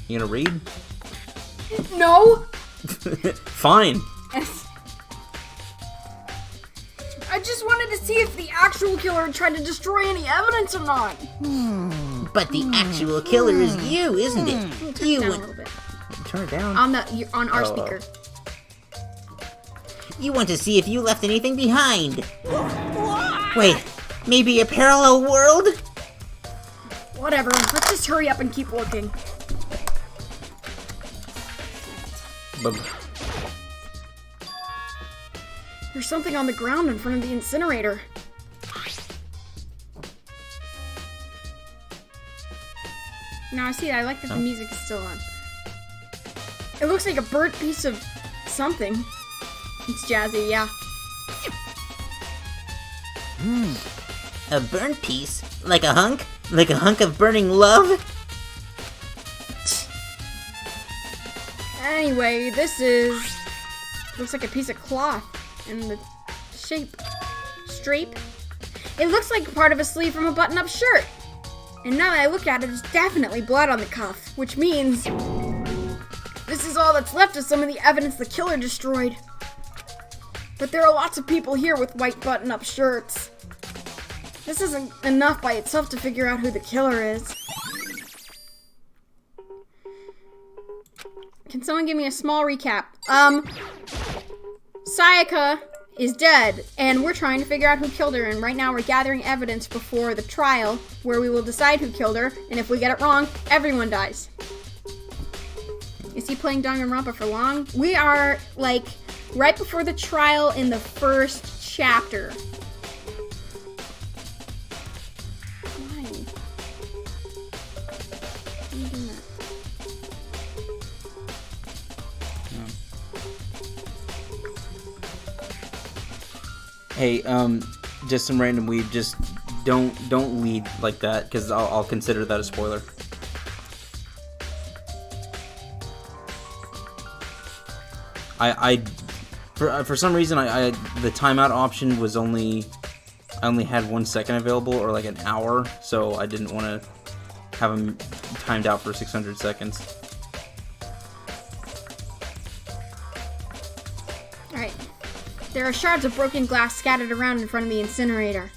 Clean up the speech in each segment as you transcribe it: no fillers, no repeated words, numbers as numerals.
You gonna read? No! Fine. I just wanted to see if the actual killer tried to destroy any evidence or not. But the actual killer is you, isn't it? Turn it down a little bit. Turn it down. On our speaker. You want to see if you left anything behind. Wait, maybe a parallel world? Whatever, let's just hurry up and keep looking. There's something on the ground in front of the incinerator. Now I see it. I like that the music is still on. It looks like a burnt piece of something. It's jazzy, yeah. A burnt piece? Like a hunk? Like a hunk of burning love? Anyway, looks like a piece of cloth in the strape. It looks like part of a sleeve from a button-up shirt. And now that I look at it, there's definitely blood on the cuff, which means this is all that's left of some of the evidence the killer destroyed. But there are lots of people here with white button-up shirts. This isn't enough by itself to figure out who the killer is. Can someone give me a small recap? Sayaka is dead, and we're trying to figure out who killed her, and right now we're gathering evidence before the trial, where we will decide who killed her, and if we get it wrong, everyone dies. Is he playing Danganronpa for long? We are, like, right before the trial in the first chapter. Why? Why are you doing that? Hey, just some random weed. Just don't lead like that, because I'll consider that a spoiler. For some reason, the timeout option was I only had 1 second available, or like an hour, so I didn't want to have them timed out for 600 seconds. Alright. There are shards of broken glass scattered around in front of the incinerator.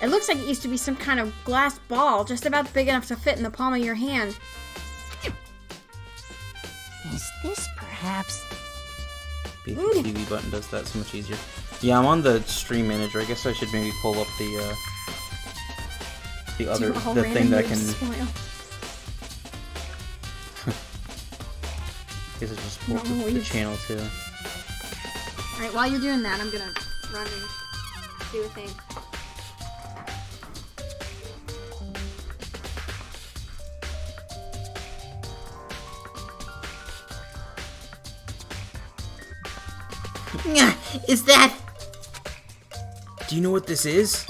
It looks like it used to be some kind of glass ball, just about big enough to fit in the palm of your hand. Is this perhaps... The TV button does that so much easier. Yeah, I'm on the stream manager. I guess I should maybe pull up the thing that I can... I guess I just pull up the channel too. Alright, while you're doing that, I'm gonna run and do a thing. Is that... Do you know what this is?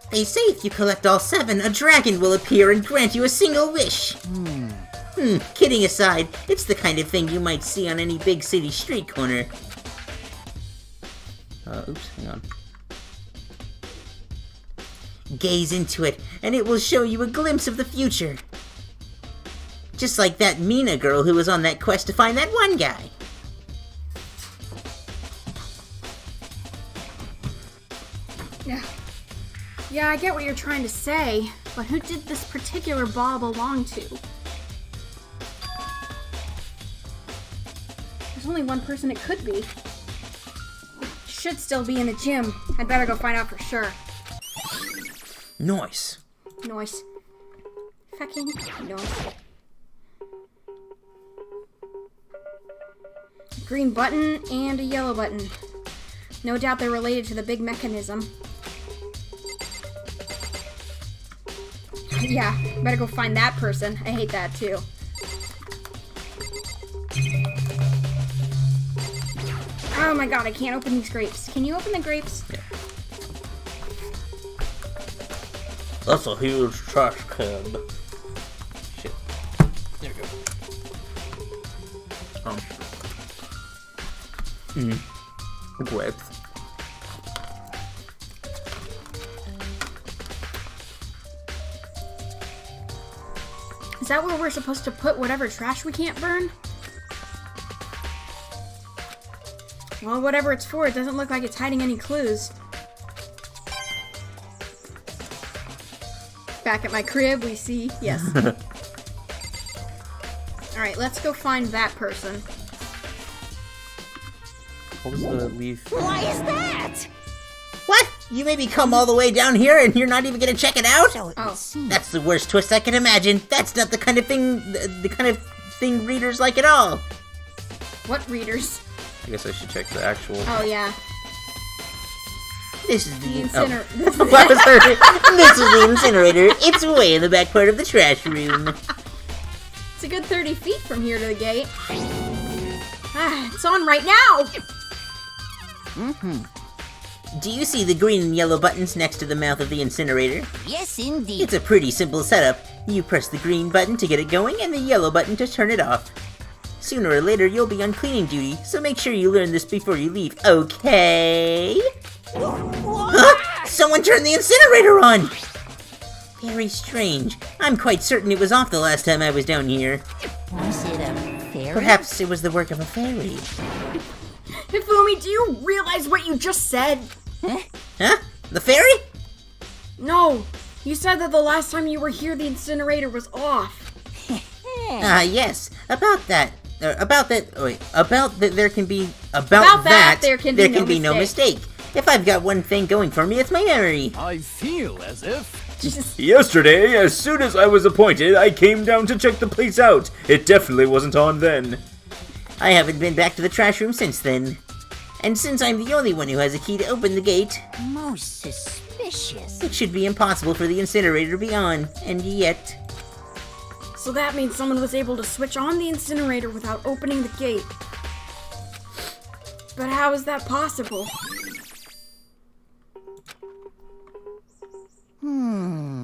They say if you collect all 7, a dragon will appear and grant you a single wish. Kidding aside, it's the kind of thing you might see on any big city street corner. Oops, hang on. Gaze into it, and it will show you a glimpse of the future. Just like that Mina girl who was on that quest to find that one guy. Yeah, I get what you're trying to say, but who did this particular ball belong to? There's only one person it could be. It should still be in the gym. I'd better go find out for sure. Nice. Nice. Fucking nice. Green button and a yellow button. No doubt they're related to the big mechanism. Yeah, better go find that person. I hate that too. Oh my god, I can't open these grapes. Can you open the grapes? Yeah. That's a huge trash can. Shit. There we go. Grapes. Is that where we're supposed to put whatever trash we can't burn? Well, whatever it's for, it doesn't look like it's hiding any clues. Back at my crib, we see... Yes. Alright, let's go find that person. What was the leaf? Why is that? What? You made me come all the way down here and you're not even gonna check it out? Oh. That's the worst twist I can imagine. That's not the kind of thing readers like at all. What readers? I guess I should check the actual. Oh, yeah. This is The the incinerator. This is the incinerator. It's way in the back part of the trash room. It's a good 30 feet from here to the gate. Ah, it's on right now! Do you see the green and yellow buttons next to the mouth of the incinerator? Yes, indeed. It's a pretty simple setup. You press the green button to get it going and the yellow button to turn it off. Sooner or later, you'll be on cleaning duty, so make sure you learn this before you leave, okay? Huh? Someone turned the incinerator on! Very strange. I'm quite certain it was off the last time I was down here. Was it a fairy? Perhaps it was the work of a fairy. Hifumi, do you realize what you just said? Huh? The fairy? No. You said that the last time you were here, the incinerator was off. Ah, yes. About that, there can be no mistake. If I've got one thing going for me, it's my memory. I feel as if... Yesterday, as soon as I was appointed, I came down to check the place out. It definitely wasn't on then. I haven't been back to the trash room since then. And since I'm the only one who has a key to open the gate, Most suspicious. it should be impossible for the incinerator to be on. And yet... So that means someone was able to switch on the incinerator without opening the gate. But how is that possible?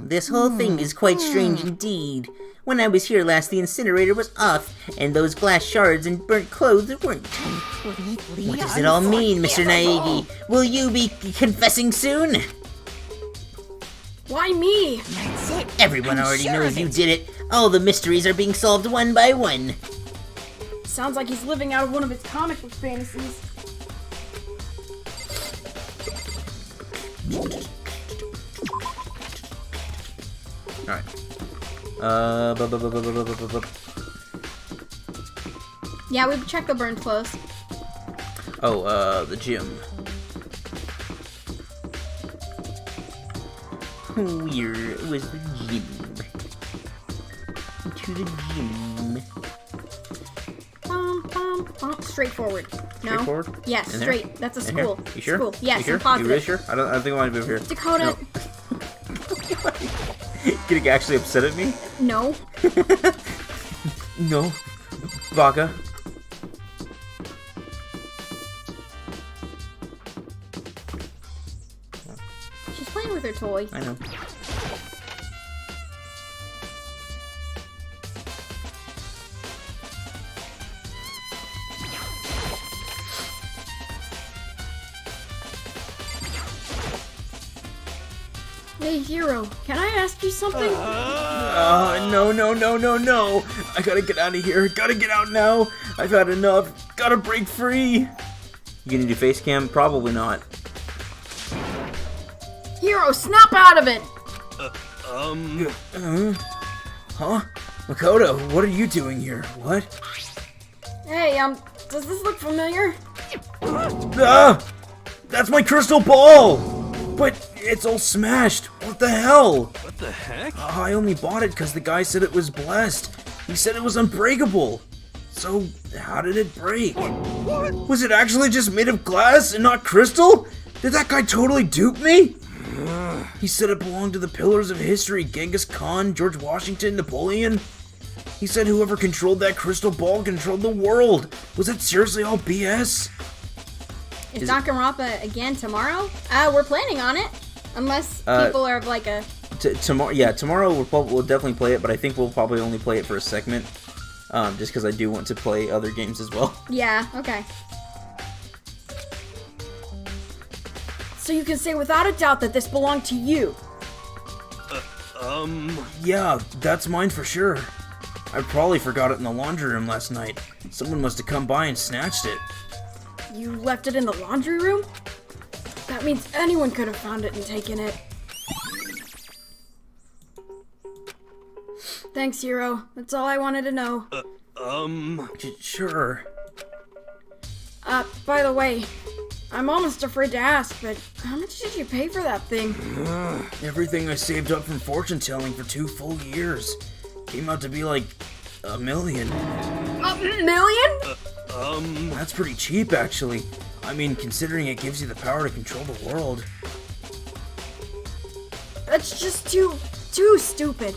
This whole thing is quite strange indeed. When I was here last, the incinerator was off, and those glass shards and burnt clothes weren't. What does it all mean, Mr. Naegi? Will you be confessing soon? Why me? That's it. Everyone I'm already sure knows of you it. did it. All the mysteries are being solved one by one. Sounds like he's living out of one of his comic book fantasies. Alright. Yeah, we checked the burned clothes. Oh, the gym. Where was the gym? To the gym. Straight forward. No. Straightforward? Yes, In there? straight. That's a In here? school. You sure? School. Yes, you sure? I'm positive. You really sure? I don't think I want to be over here. Dakota. No. Getting actually upset at me? No. No. Vaga. She's playing with her toy. I know. Hey, Hero, can I ask you something? No. I gotta get out of here. Gotta get out now. I've had enough. Gotta break free. You gonna do face cam? Probably not. Hero, snap out of it! Huh? Makoto, what are you doing here? What? Hey, does this look familiar? Ah! That's my crystal ball! But it's all smashed. What the hell? What the heck? I only bought it because the guy said it was blessed. He said it was unbreakable. So, how did it break? What? Was it actually just made of glass and not crystal? Did that guy totally dupe me? He said it belonged to the pillars of history, Genghis Khan, George Washington, Napoleon. He said whoever controlled that crystal ball controlled the world. Was it seriously all BS? Is Danganronpa again tomorrow? We're planning on it. Unless people are like a... Tomorrow we'll definitely play it, but I think we'll probably only play it for a segment. Just because I do want to play other games as well. Yeah, okay. So you can say without a doubt that this belonged to you. Yeah, that's mine for sure. I probably forgot it in the laundry room last night. Someone must have come by and snatched it. You left it in the laundry room? That means anyone could have found it and taken it. Thanks, Hero. That's all I wanted to know. Sure. By the way, I'm almost afraid to ask, but how much did you pay for that thing? Everything I saved up from fortune telling for 2 full years. Came out to be like $1 million. $1 million? That's pretty cheap, actually. I mean, considering it gives you the power to control the world. That's just too stupid.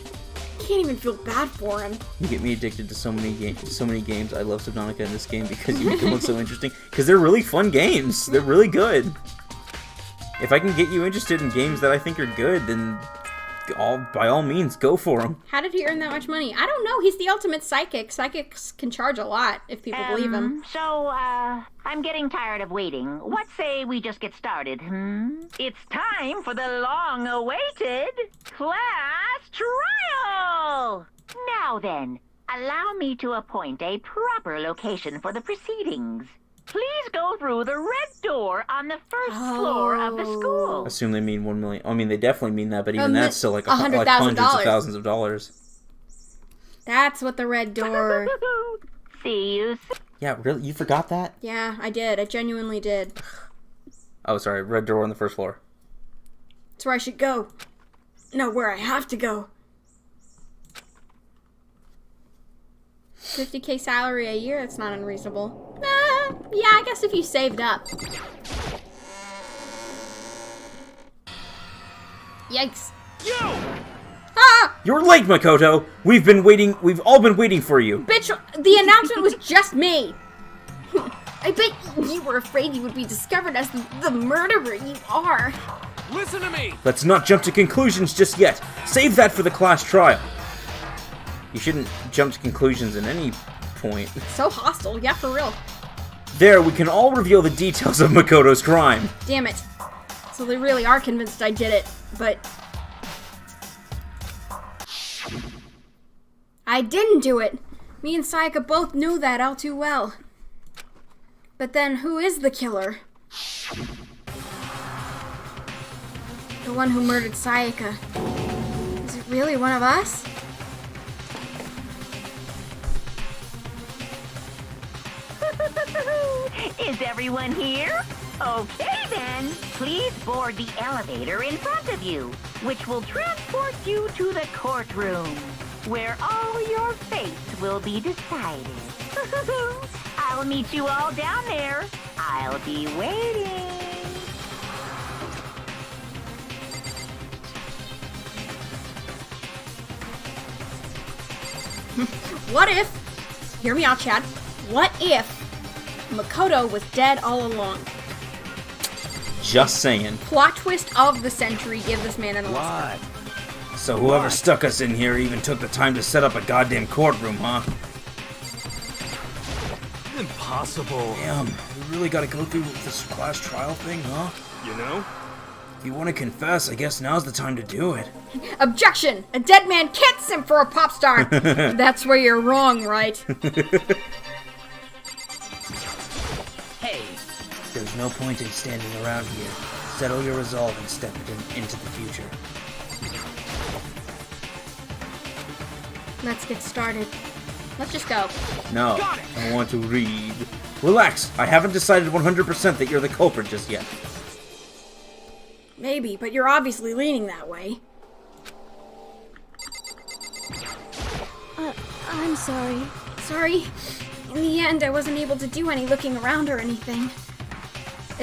Can't even feel bad for him. You get me addicted to so many games. I love Subnautica in this game because you make them look so interesting. Because they're really fun games. They're really good. If I can get you interested in games that I think are good, then by all means, go for them. How did he earn that much money? I don't know. He's the ultimate psychic. Psychics can charge a lot if people believe him. So, I'm getting tired of waiting. What say we just get started, It's time for the long-awaited class trial! Now then, allow me to appoint a proper location for the proceedings. Please go through the red door on the first floor of the school. Assume they mean 1 million. I mean, they definitely mean that, but even that's still like hundreds of thousands of dollars. That's what the red door... See you soon. Yeah, really? You forgot that? Yeah, I did. I genuinely did. Oh, sorry. Red door on the first floor. It's where I should go. No, where I have to go. 50K salary a year, that's not unreasonable. Yeah, I guess if you saved up. Yikes. Ah! You're late, Makoto! We've all been waiting for you! Bitch, the announcement was just made! I bet you were afraid you would be discovered as the murderer you are. Listen to me! Let's not jump to conclusions just yet. Save that for the class trial. You shouldn't jump to conclusions at any point. So hostile, yeah, for real. There, we can all reveal the details of Makoto's crime. Damn it. So they really are convinced I did it, but... I didn't do it. Me and Sayaka both knew that all too well. But then, who is the killer? The one who murdered Sayaka. Is it really one of us? Is everyone here? Okay then, please board the elevator in front of you, which will transport you to the courtroom, where all your fates will be decided. I'll meet you all down there. I'll be waiting. What if... Hear me out, Chad. What if Makoto was dead all along? Just saying. Plot twist of the century. Give this man an Oscar. So whoever stuck us in here even took the time to set up a goddamn courtroom, huh? Impossible. Damn, we really gotta go through this class trial thing, huh? You know? If you want to confess, I guess now's the time to do it. Objection! A dead man can't simp for a pop star! That's where you're wrong, right? Hey. There's no point in standing around here. Settle your resolve and step into the future. Let's get started. Let's just go. No, I want to read. Relax, I haven't decided 100% that you're the culprit just yet. Maybe, but you're obviously leaning that way. I'm sorry. Sorry. In the end, I wasn't able to do any looking around or anything.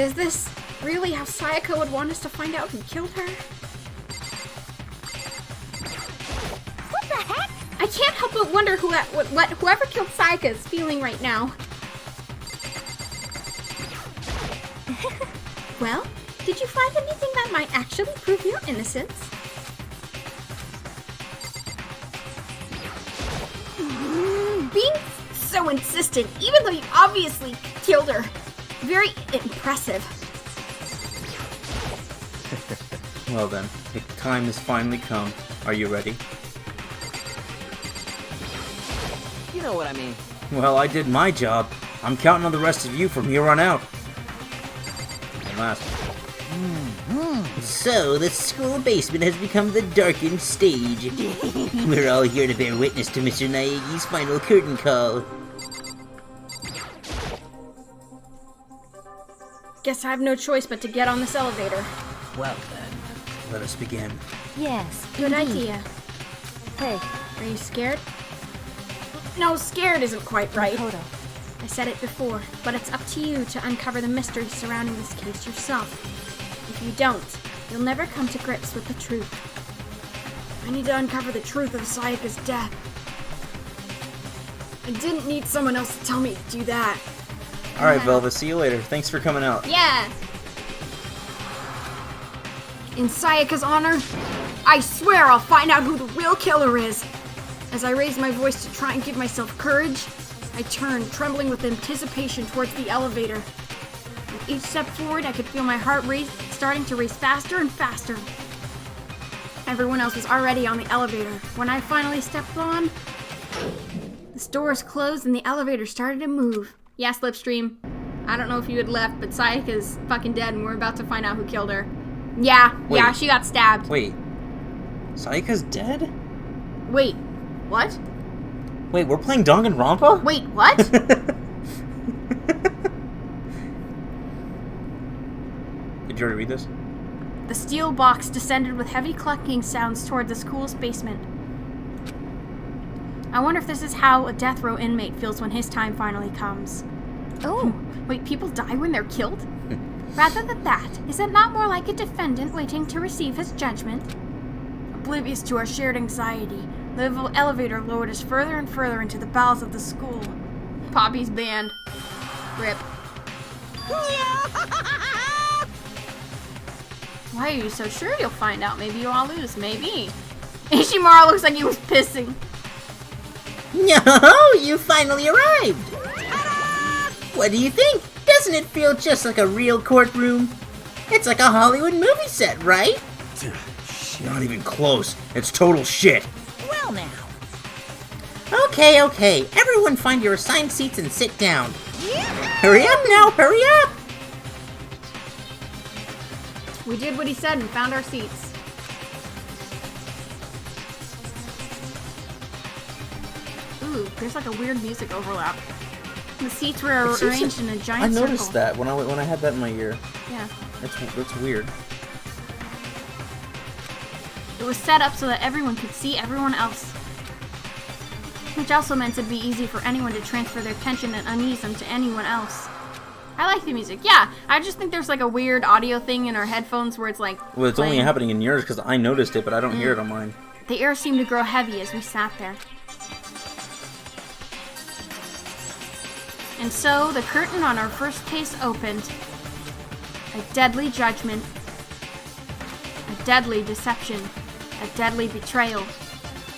Is this really how Sayaka would want us to find out who killed her? What the heck? I can't help but wonder what whoever killed Sayaka is feeling right now. Well, did you find anything that might actually prove your innocence? Being so insistent, even though you obviously killed her. Very impressive. Well then, the time has finally come. Are you ready? You know what I mean. Well, I did my job. I'm counting on the rest of you from here on out. And last. So, the school basement has become the darkened stage. We're all here to bear witness to Mr. Naegi's final curtain call. Guess I have no choice but to get on this elevator. Well then. Let us begin. Yes. Good idea. Hey, Are you scared? No, scared isn't quite right. Makoto. I said it before, but it's up to you to uncover the mystery surrounding this case yourself. If you don't, you'll never come to grips with the truth. I need to uncover the truth of Sayaka's death. I didn't need someone else to tell me to do that. Alright, Velva, see you later. Thanks for coming out. Yeah! In Sayaka's honor, I swear I'll find out who the real killer is. As I raise my voice to try and give myself courage, I turn, trembling with anticipation towards the elevator. With each step forward, I could feel my heart starting to race faster and faster. Everyone else was already on the elevator. When I finally stepped on, the doors closed and the elevator started to move. Yeah, Slipstream. I don't know if you had left, but Sayaka's fucking dead and we're about to find out who killed her. Yeah, Wait. she got stabbed. Wait. Sayaka's dead? Wait, what? Wait, we're playing Danganronpa? Wait, what? Did you already read this? The steel box descended with heavy clucking sounds toward the school's basement. I wonder if this is how a death row inmate feels when his time finally comes. Oh, Wait, people die when they're killed? Rather than that, is it not more like a defendant waiting to receive his judgment? Oblivious to our shared anxiety, the elevator lowered us further and further into the bowels of the school. Poppy's band. Rip. Why are you so sure you'll find out? Maybe you'll all lose. Maybe. Ishimara looks like he was pissing. No, you finally arrived! What do you think? Doesn't it feel just like a real courtroom? It's like a Hollywood movie set, right? Not even close. It's total shit. well now. Okay. Everyone find your assigned seats and sit down. Hurry up now, hurry up! We did what he said and found our seats. Ooh, there's like a weird music overlap. The seats were It seems arranged in a I giant noticed circle. that when I had that in my ear. Yeah. That's weird. It was set up so that everyone could see everyone else. Which also meant it'd be easy for anyone to transfer their tension and unease onto anyone else. I like the music. Yeah, I just think there's like a weird audio thing in our headphones where it's like Well, it's only playing. happening in yours because I noticed it, but I don't hear it on mine. The air seemed to grow heavy as we sat there. And so the curtain on our first case opened. A deadly judgment. A deadly deception. A deadly betrayal.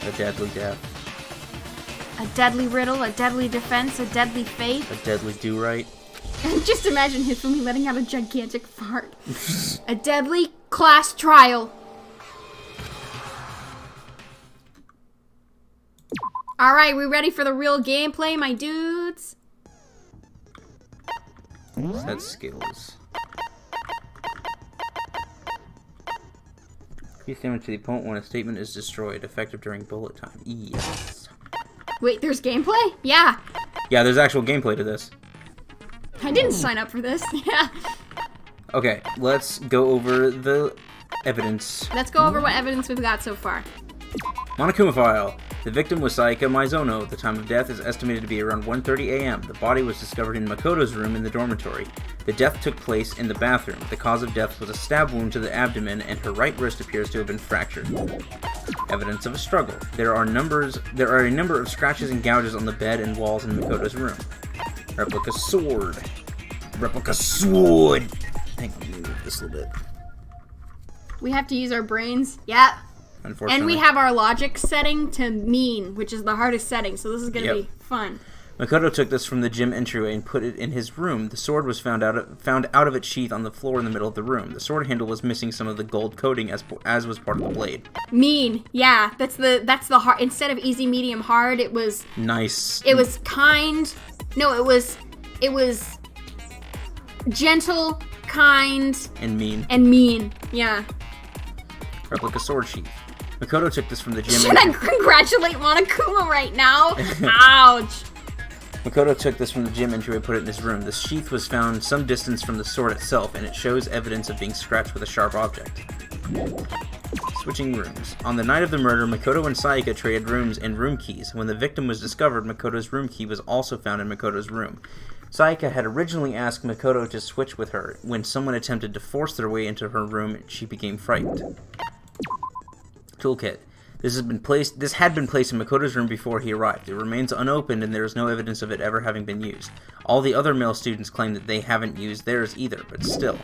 A deadly death. A deadly riddle, a deadly defense, a deadly fate. A deadly do-right. Just imagine Hifumi letting out a gigantic fart. A deadly class trial. Alright, we ready for the real gameplay, my dudes? That's skills. Increase damage to the opponent when a statement is destroyed, effective during bullet time. Yes. Wait, there's gameplay? Yeah. Yeah, there's actual gameplay to this. I didn't sign up for this. Yeah. Okay, let's go over the evidence. Let's go over what evidence we've got so far. Monokuma file. The victim was Sayaka Maizono. The time of death is estimated to be around 1:30 a.m. The body was discovered in Makoto's room in the dormitory. The death took place in the bathroom. The cause of death was a stab wound to the abdomen, and her right wrist appears to have been fractured. Evidence of a struggle. There are a number of scratches and gouges on the bed and walls in Makoto's room. Replica sword. Replica sword. Hang on, let me move this a little bit. We have to use our brains. Yeah. Unfortunately. And we have our logic setting to mean, which is the hardest setting, so this is gonna Yep. be fun. Makoto took this from the gym entryway and put it in his room. The sword was found out of its sheath on the floor in the middle of the room. The sword handle was missing some of the gold coating as was part of the blade. Mean. Yeah, that's the hard. Instead of easy, medium, hard, it was Nice. It was kind. No, it was gentle, kind, And mean. and mean. Yeah. Replica sword sheath. Makoto took this from the gym Should I congratulate Monokuma right now? Ouch. Makoto took this from the gym entryway and put it in his room. The sheath was found some distance from the sword itself, and it shows evidence of being scratched with a sharp object. Switching rooms. On the night of the murder, Makoto and Sayaka traded rooms and room keys. When the victim was discovered, Makoto's room key was also found in Makoto's room. Sayaka had originally asked Makoto to switch with her. When someone attempted to force their way into her room, she became frightened. Toolkit. This had been placed in Makoto's room before he arrived. It remains unopened, and there is no evidence of it ever having been used. All the other male students claim that they haven't used theirs either, but still.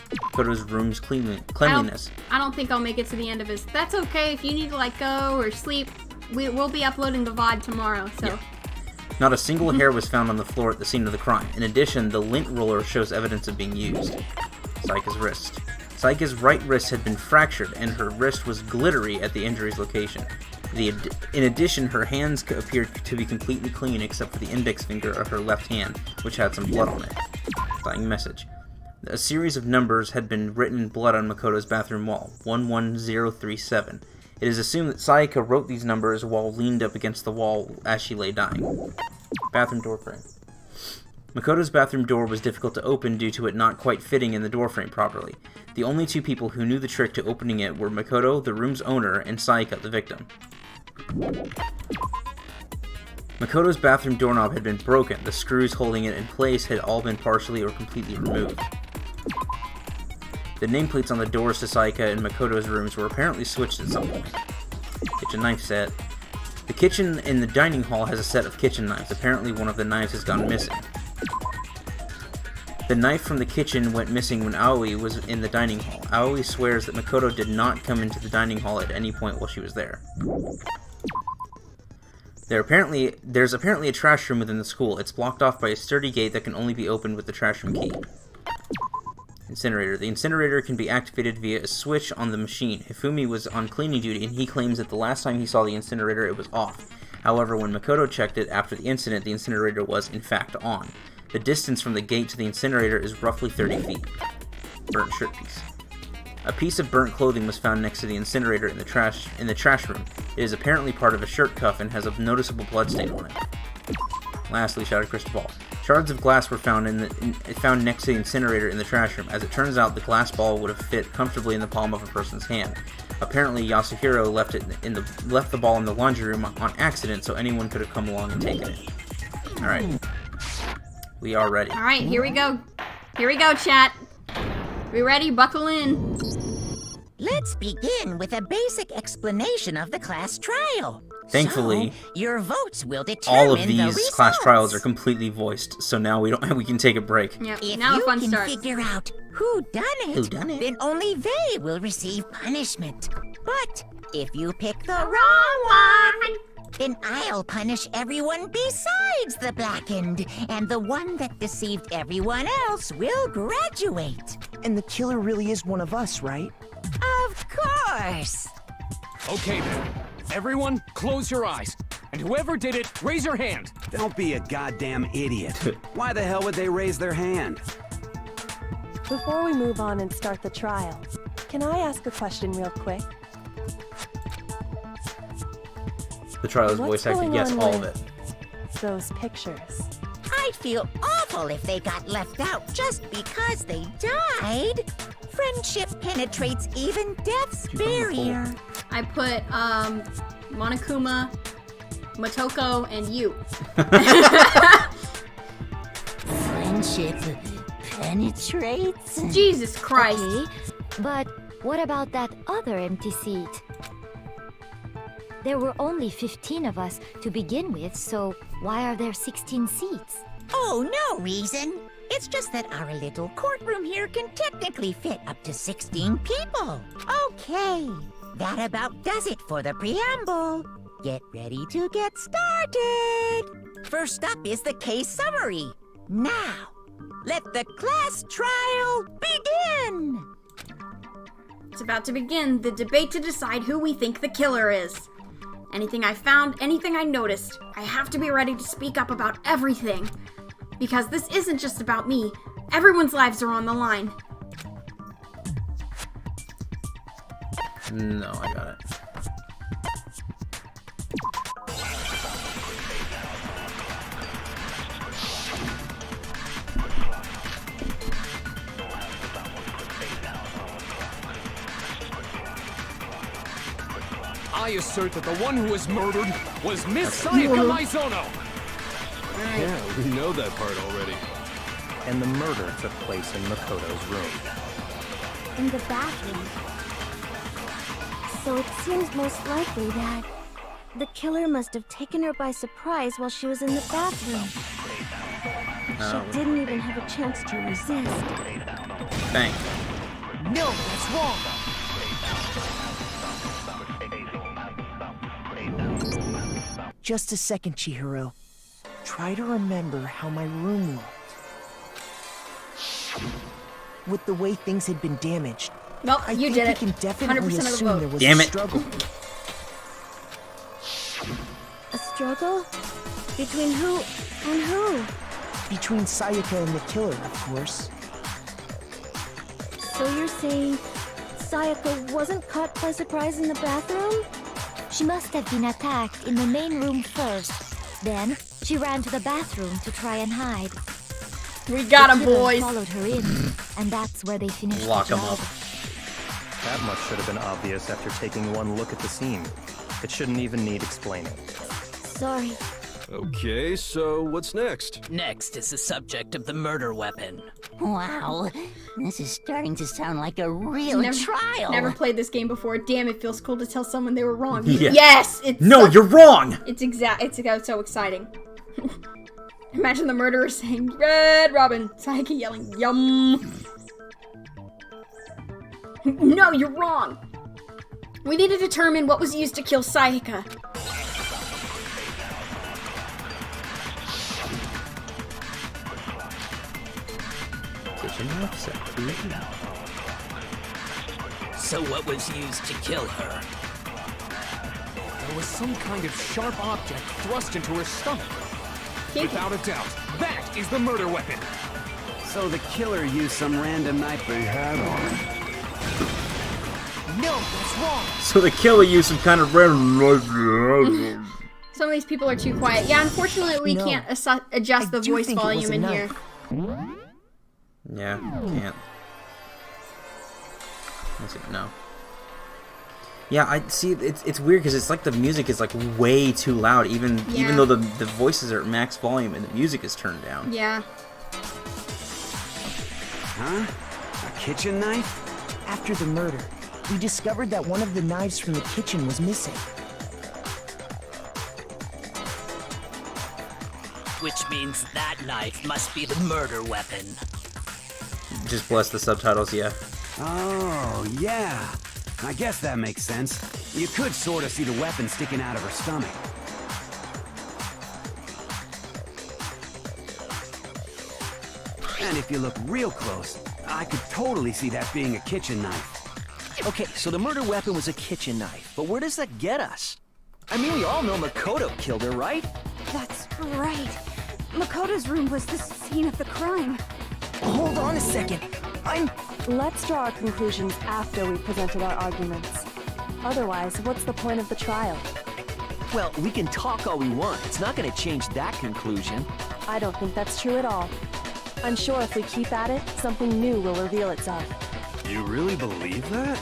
Makoto's room's cleanliness. I don't think I'll make it to the end of his. That's okay if you need to go or sleep. We'll be uploading the VOD tomorrow, so. Yeah. Not a single hair was found on the floor at the scene of the crime. In addition, the lint roller shows evidence of being used. Sayaka's wrist. Sayaka's right wrist had been fractured, and her wrist was glittery at the injury's location. In addition, her hands appeared to be completely clean except for the index finger of her left hand, which had some blood on it. Dying message. A series of numbers had been written in blood on Makoto's bathroom wall, 11037. It is assumed that Sayaka wrote these numbers while leaned up against the wall as she lay dying. Bathroom door frame. Makoto's bathroom door was difficult to open due to it not quite fitting in the doorframe properly. The only two people who knew the trick to opening it were Makoto, the room's owner, and Sayaka, the victim. Makoto's bathroom doorknob had been broken. The screws holding it in place had all been partially or completely removed. The nameplates on the doors to Sayaka and Makoto's rooms were apparently switched at some point. Kitchen knife set. The kitchen in the dining hall has a set of kitchen knives. Apparently one of the knives has gone missing. The knife from the kitchen went missing when Aoi was in the dining hall. Aoi swears that Makoto did not come into the dining hall at any point while she was there. There's apparently a trash room within the school. It's blocked off by a sturdy gate that can only be opened with the trash room key. Incinerator. The incinerator can be activated via a switch on the machine. Hifumi was on cleaning duty, and he claims that the last time he saw the incinerator, it was off. However, when Makoto checked it after the incident, the incinerator was, in fact, on. The distance from the gate to the incinerator is roughly 30 feet. Burnt shirt piece. A piece of burnt clothing was found next to the incinerator in the trash room. It is apparently part of a shirt cuff and has a noticeable bloodstain on it. Lastly, shattered crystal ball. Shards of glass were found found next to the incinerator in the trash room. As it turns out, the glass ball would have fit comfortably in the palm of a person's hand. Apparently, Yasuhiro left the ball in the laundry room on accident, so anyone could have come along and taken it. All right, we are ready. All right, here we go. Here we go, chat. We ready? Buckle in. Let's begin with a basic explanation of the class trial. Thankfully, So, your votes will determine all of the these results. class trials are completely voiced, so now we can take a break. Yep. If Now you the fun can starts. figure out who done it, then only they will receive punishment. But if you pick the wrong one, then I'll punish everyone besides the blackened, and the one that deceived everyone else will graduate. And the killer really is one of us, right? Of course. Okay then. Everyone, close your eyes. And whoever did it, raise your hand. Don't be a goddamn idiot. Why the hell would they raise their hand? Before we move on and start the trial, can I ask a question real quick? The trial is What's voice acted, going yes, on all of with it. Those pictures. I'd feel awful if they got left out just because they died. Friendship penetrates even death's barrier. I put Monokuma, Motoko, and you. Friendship penetrates? Jesus Christ. Okay, but what about that other empty seat? There were only 15 of us to begin with, so why are there 16 seats? Oh, no reason. It's just that our little courtroom here can technically fit up to 16 people. Okay, that about does it for the preamble. Get ready to get started. First up is the case summary. Now, let the class trial begin! It's about to begin, the debate to decide who we think the killer is. Anything I found, anything I noticed, I have to be ready to speak up about everything. Because this isn't just about me. Everyone's lives are on the line. No, I got it. I assert that the one who was murdered was Miss Sayaka Maizono. Yeah, we know that part already. And the murder took place in Makoto's room. In the bathroom. So it seems most likely that the killer must have taken her by surprise while she was in the bathroom. She didn't even have a chance to resist. Bang. No, that's wrong. Just a second, Chihiro. Try to remember how my room looked. With the way things had been damaged, Well, I you think did we it. can definitely 100% of the assume vote. there was Damn a it. struggle. A struggle? Between who and who? Between Sayaka and the killer, of course. So you're saying Sayaka wasn't caught by surprise in the bathroom? She must have been attacked in the main room first. Then, she ran to the bathroom to try and hide. We got him, The killer boys. followed her in, and that's where they finished Lock the 'em job. up. That much should have been obvious after taking one look at the scene. It shouldn't even need explaining. Sorry. Okay, so what's next? Next is the subject of the murder weapon. Wow, this is starting to sound like a real trial. Never played this game before. Damn, it feels cool to tell someone they were wrong. Yeah. Yes! It's No, you're wrong! It's so exciting. Imagine the murderer saying, Red Robin. Sayaka yelling, yum. No, you're wrong. We need to determine what was used to kill Sayaka. So what was used to kill her? There was some kind of sharp object thrust into her stomach. Without a doubt, that is the murder weapon. So the killer used some random knife they had on. No, that's wrong. So the killer used some kind of random. Some of these people are too quiet. Yeah, unfortunately, we can't adjust the voice volume in here. Yeah, can't. Let's see, no. Yeah, I see. It's weird because it's like the music is like way too loud, even though the voices are at max volume and the music is turned down. Yeah. Huh? A kitchen knife? After the murder, we discovered that one of the knives from the kitchen was missing. Which means that knife must be the murder weapon. Just bless the subtitles, yeah. Oh, yeah. I guess that makes sense. You could sort of see the weapon sticking out of her stomach. And if you look real close, I could totally see that being a kitchen knife. Okay, so the murder weapon was a kitchen knife, but where does that get us? I mean, we all know Makoto killed her, right? That's right. Makoto's room was the scene of the crime. Hold on a second. Let's draw our conclusions after we've presented our arguments. Otherwise, what's the point of the trial? Well, we can talk all we want. It's not going to change that conclusion. I don't think that's true at all. I'm sure if we keep at it, something new will reveal itself. You really believe that?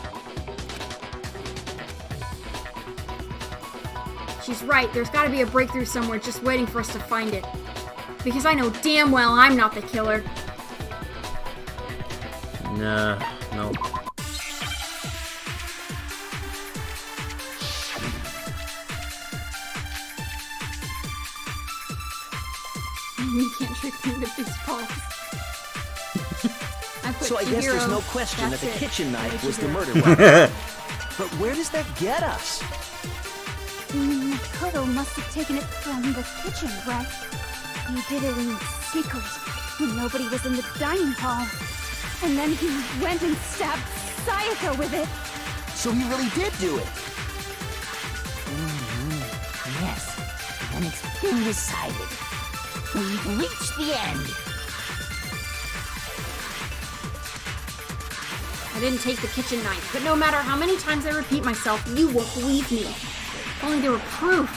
She's right. There's got to be a breakthrough somewhere just waiting for us to find it. Because I know damn well I'm not the killer. Nah, no. You can't trick me with these balls. So I guess there's no question that the kitchen knife was the murder weapon. weapon. But where does that get us? Makoto must have taken it from the kitchen, right? He did it in secret when nobody was in the dining hall. And then he went and stabbed Sayaka with it. So he really did do it. Yes, and it's been decided. We've reached the end. I didn't take the kitchen knife, but no matter how many times I repeat myself, you won't believe me. If only there were proof.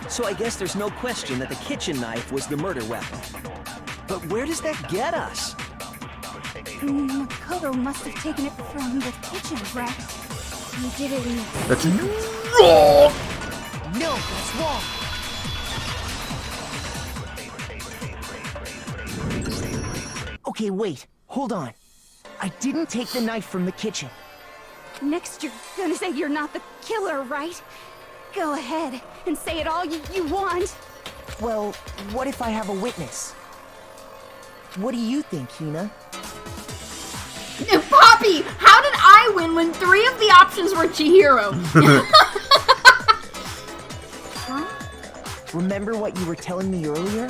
So I guess there's no question that the kitchen knife was the murder weapon. But where does that get us? Makoto must have taken it from the kitchen, right? He did it in... That's wrong! No, that's wrong. Okay, wait. Hold on. I didn't take the knife from the kitchen. Next you're gonna say you're not the killer, right? Go ahead and say it all you want. Well, what if I have a witness? What do you think, Hina? Poppy, how did I win when 3 of the options were Chihiro? Huh? Remember what you were telling me earlier?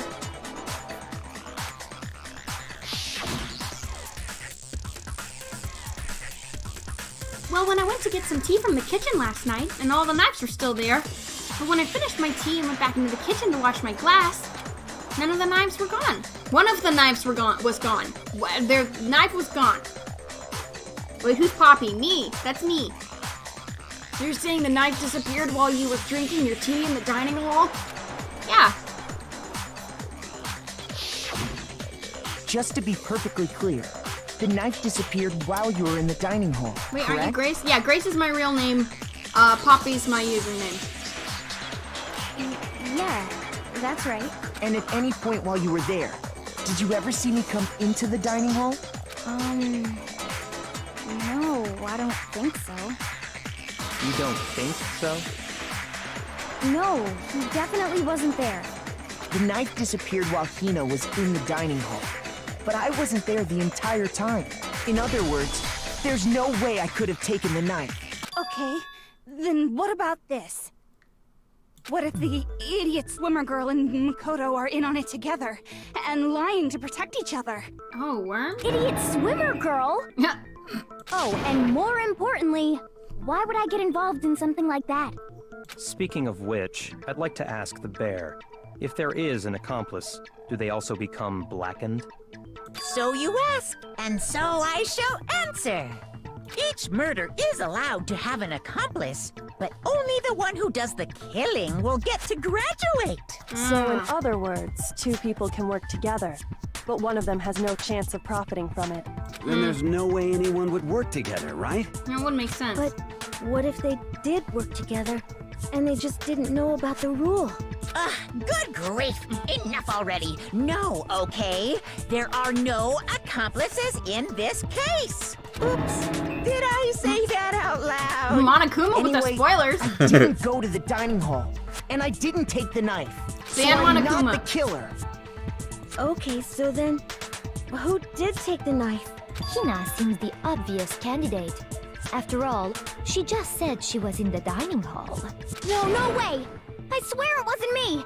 Well, when I went to get some tea from the kitchen last night, and all the knives were still there, but when I finished my tea and went back into the kitchen to wash my glass, none of the knives were gone. One of the knives was gone. Their knife was gone. Wait, who's Poppy? Me. That's me. So you're saying the knife disappeared while you were drinking your tea in the dining hall? Yeah. Just to be perfectly clear, the knife disappeared while you were in the dining hall. Wait, correct? are you Grace? Yeah, Grace is my real name. Poppy's my username. Yeah, that's right. And at any point while you were there, did you ever see me come into the dining hall? No, I don't think so. You don't think so? No, he definitely wasn't there. The knife disappeared while Hina was in the dining hall. But I wasn't there the entire time. In other words, there's no way I could have taken the knife. Okay, then what about this? What if the idiot swimmer girl and Makoto are in on it together and lying to protect each other? Oh, Worm? Idiot swimmer girl? Oh, and more importantly, why would I get involved in something like that? Speaking of which, I'd like to ask the bear, if there is an accomplice, do they also become blackened? So you ask, and so I shall answer. Each murder is allowed to have an accomplice, but only the one who does the killing will get to graduate. So in other words, 2 people can work together, but one of them has no chance of profiting from it. Then there's no way anyone would work together, right? That wouldn't make sense. But what if they did work together, and they just didn't know about the rule? Good grief! Enough already! No, okay? There are no accomplices in this case! Oops! Did I say that out loud? Monokuma with the spoilers! I didn't go to the dining hall, and I didn't take the knife. So I'm not the killer. Okay, so then, who did take the knife? Hina seems the obvious candidate. After all, she just said she was in the dining hall. No way! I swear it wasn't me!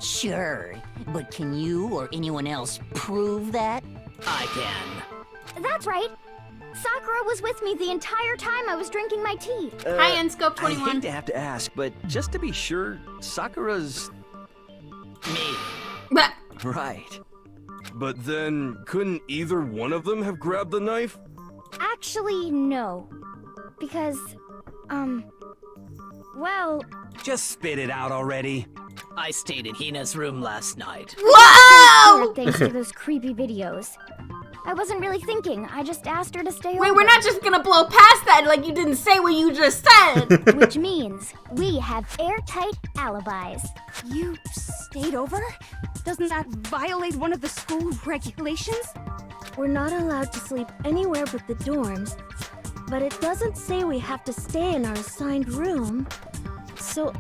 Sure, but can you or anyone else prove that? I can. That's right. Sakura was with me the entire time I was drinking my tea. Hi, Enscope 21. I hate to have to ask, but just to be sure, Sakura's... me. Right. But then, couldn't either one of them have grabbed the knife? Actually, no. Because, well... Just spit it out already. I stayed in Hina's room last night. Whoa! Thanks to those creepy videos. I wasn't really thinking. I just asked her to stay over. Wait, we're not just gonna blow past that like you didn't say what you just said! Which means we have airtight alibis. You stayed over? Doesn't that violate one of the school regulations? We're not allowed to sleep anywhere but the dorms, but it doesn't say we have to stay in our assigned room. So,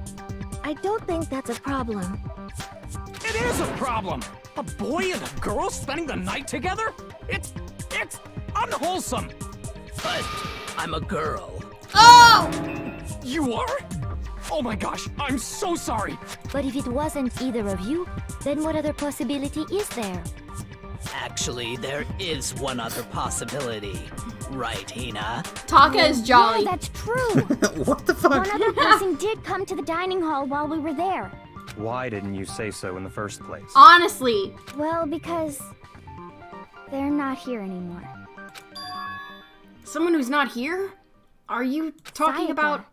I don't think that's a problem. It is a problem! A boy and a girl spending the night together? It's unwholesome! But I'm a girl. Oh! You are? Oh my gosh, I'm so sorry! But if it wasn't either of you, then what other possibility is there? Actually, there is one other possibility. Right, Hina? Taka is Jolly. Yeah, that's true. What the fuck? One other person did come to the dining hall while we were there. Why didn't you say so in the first place? Honestly. Well, because they're not here anymore. Someone who's not here? Are you talking Sayaka. about...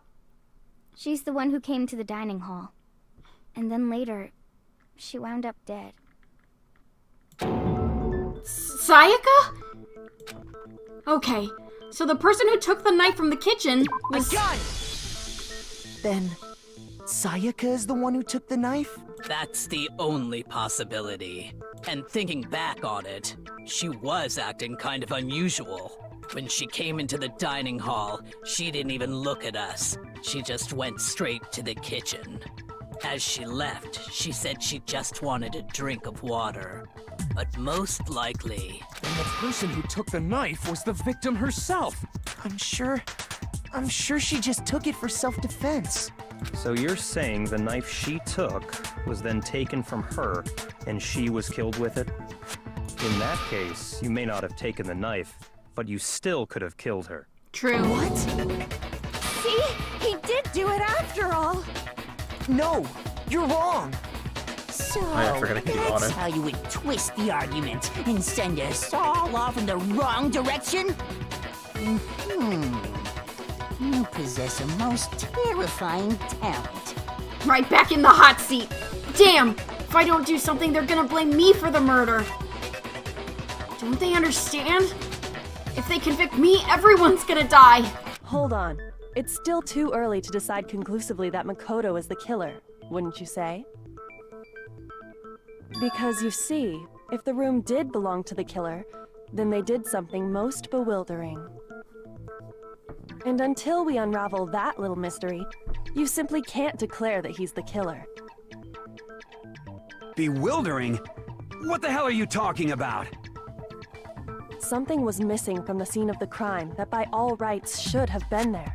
She's the one who came to the dining hall. And then later, she wound up dead. Sayaka? Okay, so the person who took the knife from the kitchen was... I got it! Then, Sayaka is the one who took the knife? That's the only possibility. And thinking back on it, she was acting kind of unusual. When she came into the dining hall, she didn't even look at us. She just went straight to the kitchen. As she left, she said she just wanted a drink of water. But most likely... And the person who took the knife was the victim herself. I'm sure she just took it for self-defense. So you're saying the knife she took was then taken from her, and she was killed with it? In that case, you may not have taken the knife, but you still could have killed her. True. What? See? He did do it after all. No, you're wrong. So, I forgot I could do auto. that's how you would twist the argument and send us all off in the wrong direction? You possess a most terrifying talent. Right back in the hot seat. Damn! If I don't do something, they're gonna blame me for the murder. Don't they understand? If they convict me, everyone's gonna die. Hold on. It's still too early to decide conclusively that Makoto is the killer, wouldn't you say? Because you see, if the room did belong to the killer, then they did something most bewildering. And until we unravel that little mystery, you simply can't declare that he's the killer. Bewildering? What the hell are you talking about? Something was missing from the scene of the crime that by all rights should have been there.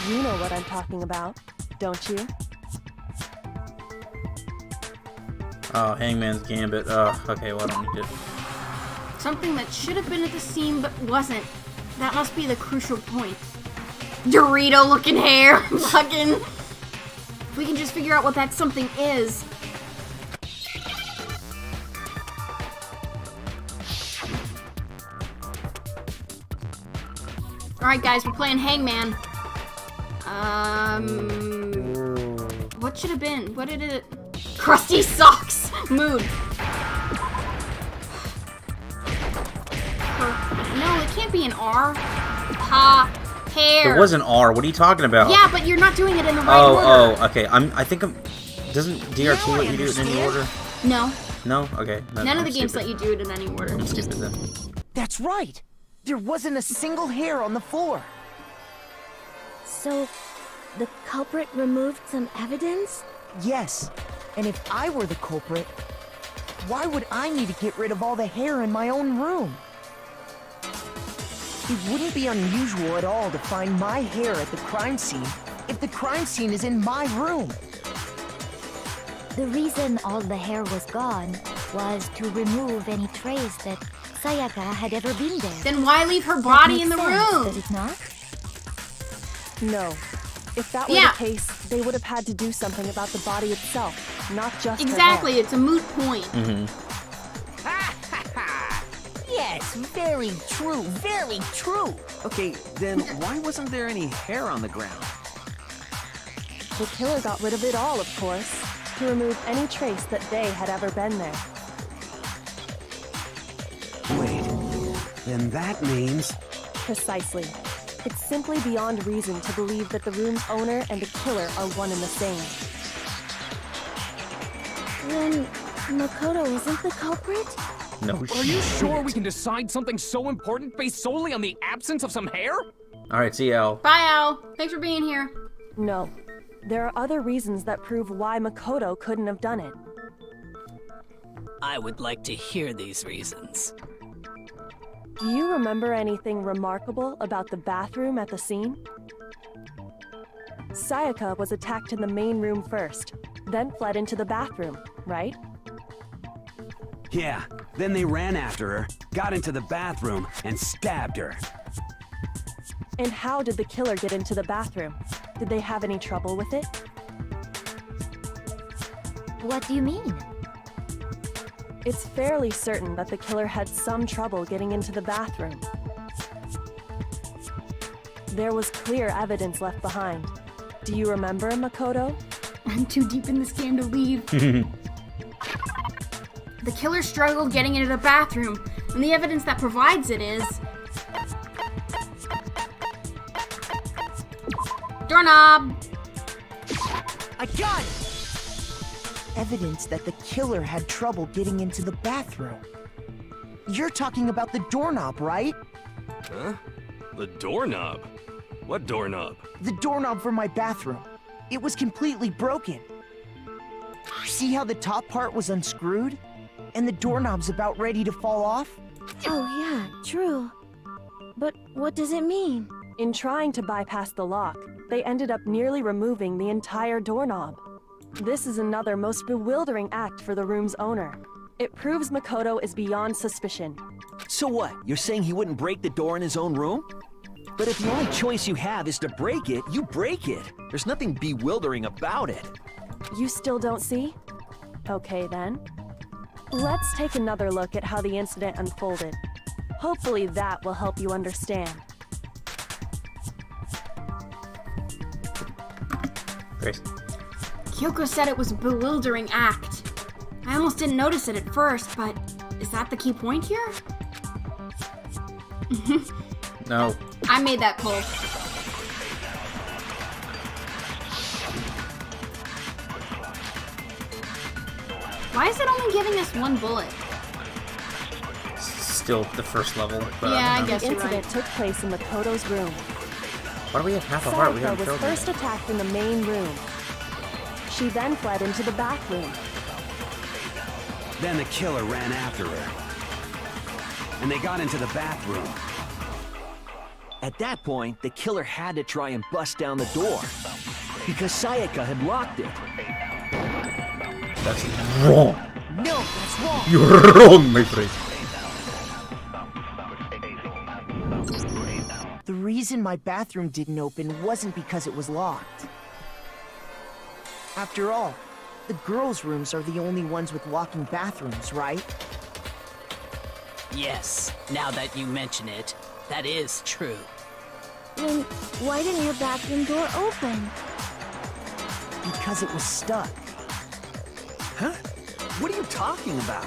You know what I'm talking about, don't you? Oh, Hangman's Gambit. Oh, okay, well, I don't need it. Something that should have been at the scene but wasn't. That must be the crucial point. Dorito looking hair. Fucking. If we can just figure out what that something is. Alright guys, we're playing Hangman. What should have been? What did it... Crusty socks! Mood. No, it can't be an R. Ha. Hair. It was an R. What are you talking about? Yeah, but you're not doing it in the right order. Oh, okay. I think I'm... Doesn't DRT let you do it in any order? No. No? Okay. None of the games let you do it in any order. I'm stupid then. That's right. There wasn't a single hair on the floor. So, the culprit removed some evidence? Yes. And if I were the culprit, why would I need to get rid of all the hair in my own room? It wouldn't be unusual at all to find my hair at the crime scene if the crime scene is in my room. The reason all the hair was gone was to remove any trace that Sayaka had ever been there. Then why leave her body in the sense, room? Does it not? No. If that were the case, they would have had to do something about the body itself, not just Exactly, her hair. it's a moot point. Yes, very true, very true. Okay, then why wasn't there any hair on the ground? The killer got rid of it all, of course, to remove any trace that they had ever been there. Wait, then that means... Precisely. It's simply beyond reason to believe that the room's owner and the killer are one and the same. Then Makoto isn't the culprit? No Are you sure we can decide something so important based solely on the absence of some hair? Alright, see Al. Bye, Al. Thanks for being here. No. There are other reasons that prove why Makoto couldn't have done it. I would like to hear these reasons. Do you remember anything remarkable about the bathroom at the scene? Sayaka was attacked in the main room first, then fled into the bathroom, right? Yeah, then they ran after her, got into the bathroom, and stabbed her. And how did the killer get into the bathroom? Did they have any trouble with it? What do you mean? It's fairly certain that the killer had some trouble getting into the bathroom. There was clear evidence left behind. Do you remember, Makoto? I'm too deep in this game to leave. The killer struggled getting into the bathroom, and the evidence that provides it is... doorknob! I got it! Evidence that the killer had trouble getting into the bathroom. You're talking about the doorknob, right? Huh? The doorknob? What doorknob? The doorknob for my bathroom. It was completely broken. See how the top part was unscrewed? And the doorknob's about ready to fall off? Oh yeah, true. But what does it mean? In trying to bypass the lock, they ended up nearly removing the entire doorknob. This is another most bewildering act for the room's owner. It proves Makoto is beyond suspicion. So what? You're saying he wouldn't break the door in his own room? But if the only choice you have is to break it, you break it. There's nothing bewildering about it. You still don't see? Okay then. Let's take another look at how the incident unfolded. Hopefully that will help you understand. Grace. Kyoko said it was a bewildering act. I almost didn't notice it at first, but is that the key point here? No. I made that pull. Why is it only giving us one bullet? Still the first level. But Yeah, I guess The you're right. incident took place in Makoto's room. Why do we have half a heart? We Sayaka haven't was killed first him. attacked in the main room. She then fled into the bathroom. Then the killer ran after her. And they got into the bathroom. At that point, the killer had to try and bust down the door. Because Sayaka had locked it. That's wrong. No, that's wrong. You're wrong, my friend. The reason my bathroom didn't open wasn't because it was locked. After all, the girls' rooms are the only ones with locking bathrooms, right? Yes, now that you mention it, that is true. Then why didn't your bathroom door open? Because it was stuck. Huh? What are you talking about?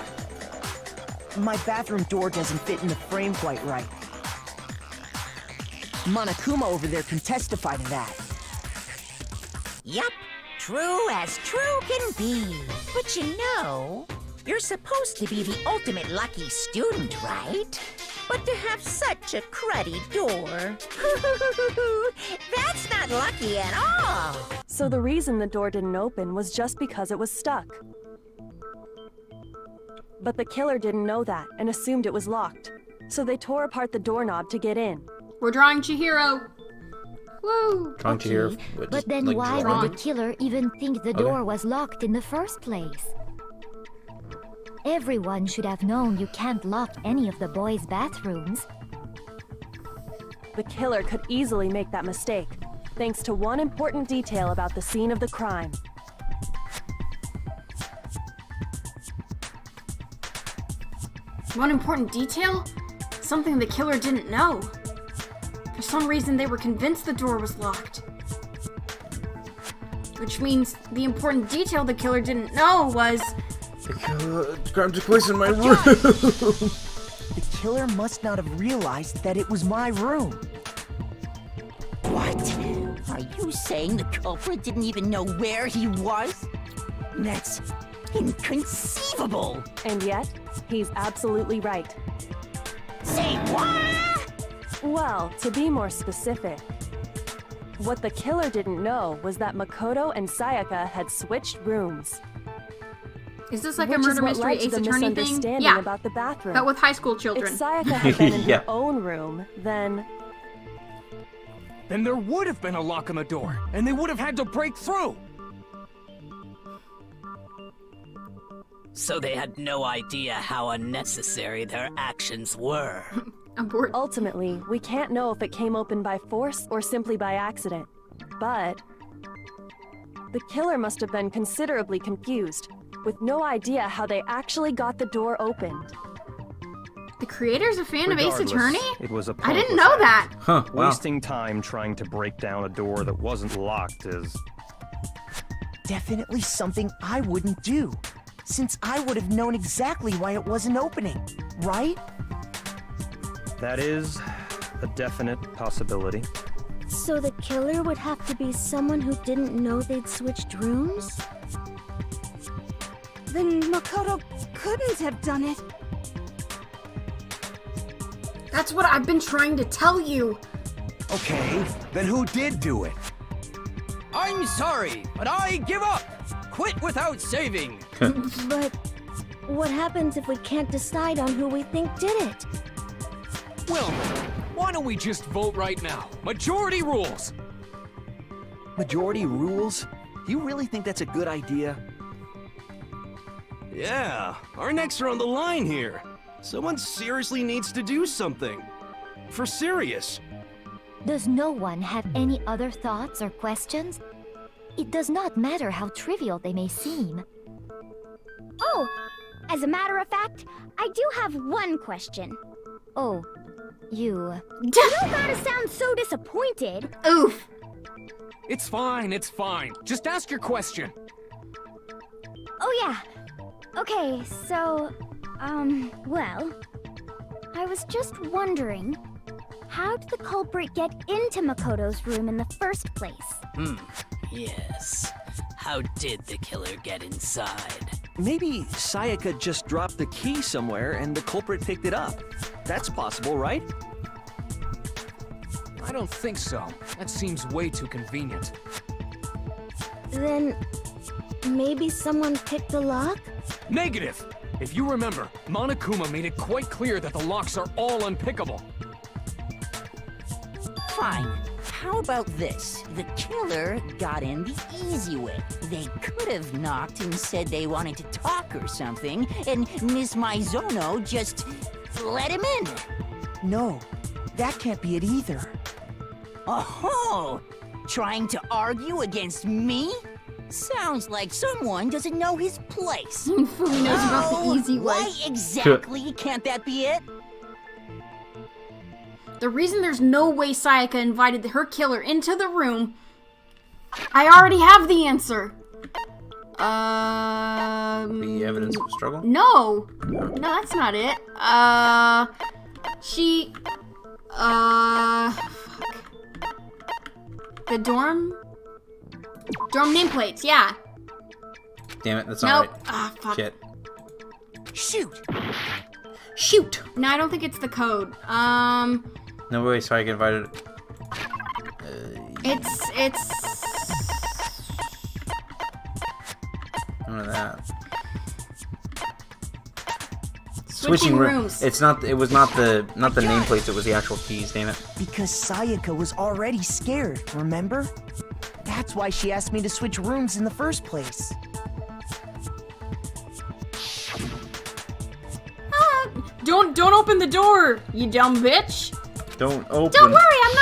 My bathroom door doesn't fit in the frame quite right. Monokuma over there can testify to that. Yup, true as true can be. But you know, you're supposed to be the ultimate lucky student, right? But to have such a cruddy door, that's not lucky at all. So the reason the door didn't open was just because it was stuck. But the killer didn't know that and assumed it was locked. So they tore apart the doorknob to get in. We're drawing Chihiro. Woo! Trying to hear. But then why would the killer even think the door was locked in the first place? Everyone should have known you can't lock any of the boys' bathrooms. The killer could easily make that mistake, thanks to one important detail about the scene of the crime. One important detail? Something the killer didn't know. For some reason, they were convinced the door was locked. Which means the important detail the killer didn't know was... The crime took place in my room. The killer must not have realized that it was my room. What? Are you saying the culprit didn't even know where he was? That's inconceivable. And yet, he's absolutely right. Say what? Well, to be more specific, what the killer didn't know was that Makoto and Sayaka had switched rooms. Is this like Which a murder is what mystery led to Ace the Attorney thing? misunderstanding Yeah, about the bathroom. but with high school children. If Sayaka had been in Yeah. her own room, then... then there would have been a lock on the door, and they would have had to break through. So they had no idea how unnecessary their actions were. Ultimately, we can't know if it came open by force or simply by accident. But the killer must have been considerably confused, with no idea how they actually got the door opened. The creator's a fan of Ace Regardless, Attorney? It was a I didn't know that. Huh, wow. Wasting time trying to break down a door that wasn't locked is... Definitely something I wouldn't do, since I would have known exactly why it wasn't opening, right? That is a definite possibility. So the killer would have to be someone who didn't know they'd switched rooms? Then Makoto couldn't have done it. That's what I've been trying to tell you. Okay, then who did do it? I'm sorry, but I give up. Quit without saving. But what happens if we can't decide on who we think did it? Well, why don't we just vote right now? Majority rules. Majority rules? You really think that's a good idea? Yeah, our necks are on the line here. Someone seriously needs to do something. For serious. Does no one have any other thoughts or questions? It does not matter how trivial they may seem. Oh, as a matter of fact, I do have one question. Oh, you... You don't gotta sound so disappointed. Oof. It's fine, it's fine. Just ask your question. Oh yeah. Okay, so, well, I was just wondering, how did the culprit get into Makoto's room in the first place? Yes. How did the killer get inside? Maybe Sayaka just dropped the key somewhere and the culprit picked it up. That's possible, right? I don't think so. That seems way too convenient. Then, maybe someone picked the lock? Negative! If you remember, Monokuma made it quite clear that the locks are all unpickable. Fine. How about this? The killer got in the easy way. They could have knocked and said they wanted to talk or something, and Miss Maizono just let him in. No, that can't be it either. Oh, trying to argue against me? Sounds like someone doesn't know his place. Who knows about the easy way? Why exactly can't that be it? The reason there's no way Sayaka invited her killer into the room, I already have the answer. The evidence of struggle? No, that's not it. Fuck. The dorm nameplates, yeah. Damn it, that's not Nope. right. Ah, fuck. Shit. Shoot. No, I don't think it's the code. No way, so I get invited. It's. None of that. Switching rooms. It's not. It was not the nameplates. It was the actual keys. Damn it. Because Sayaka was already scared, remember? That's why she asked me to switch rooms in the first place. Don't open the door, you dumb bitch. Don't open. Don't worry, I'm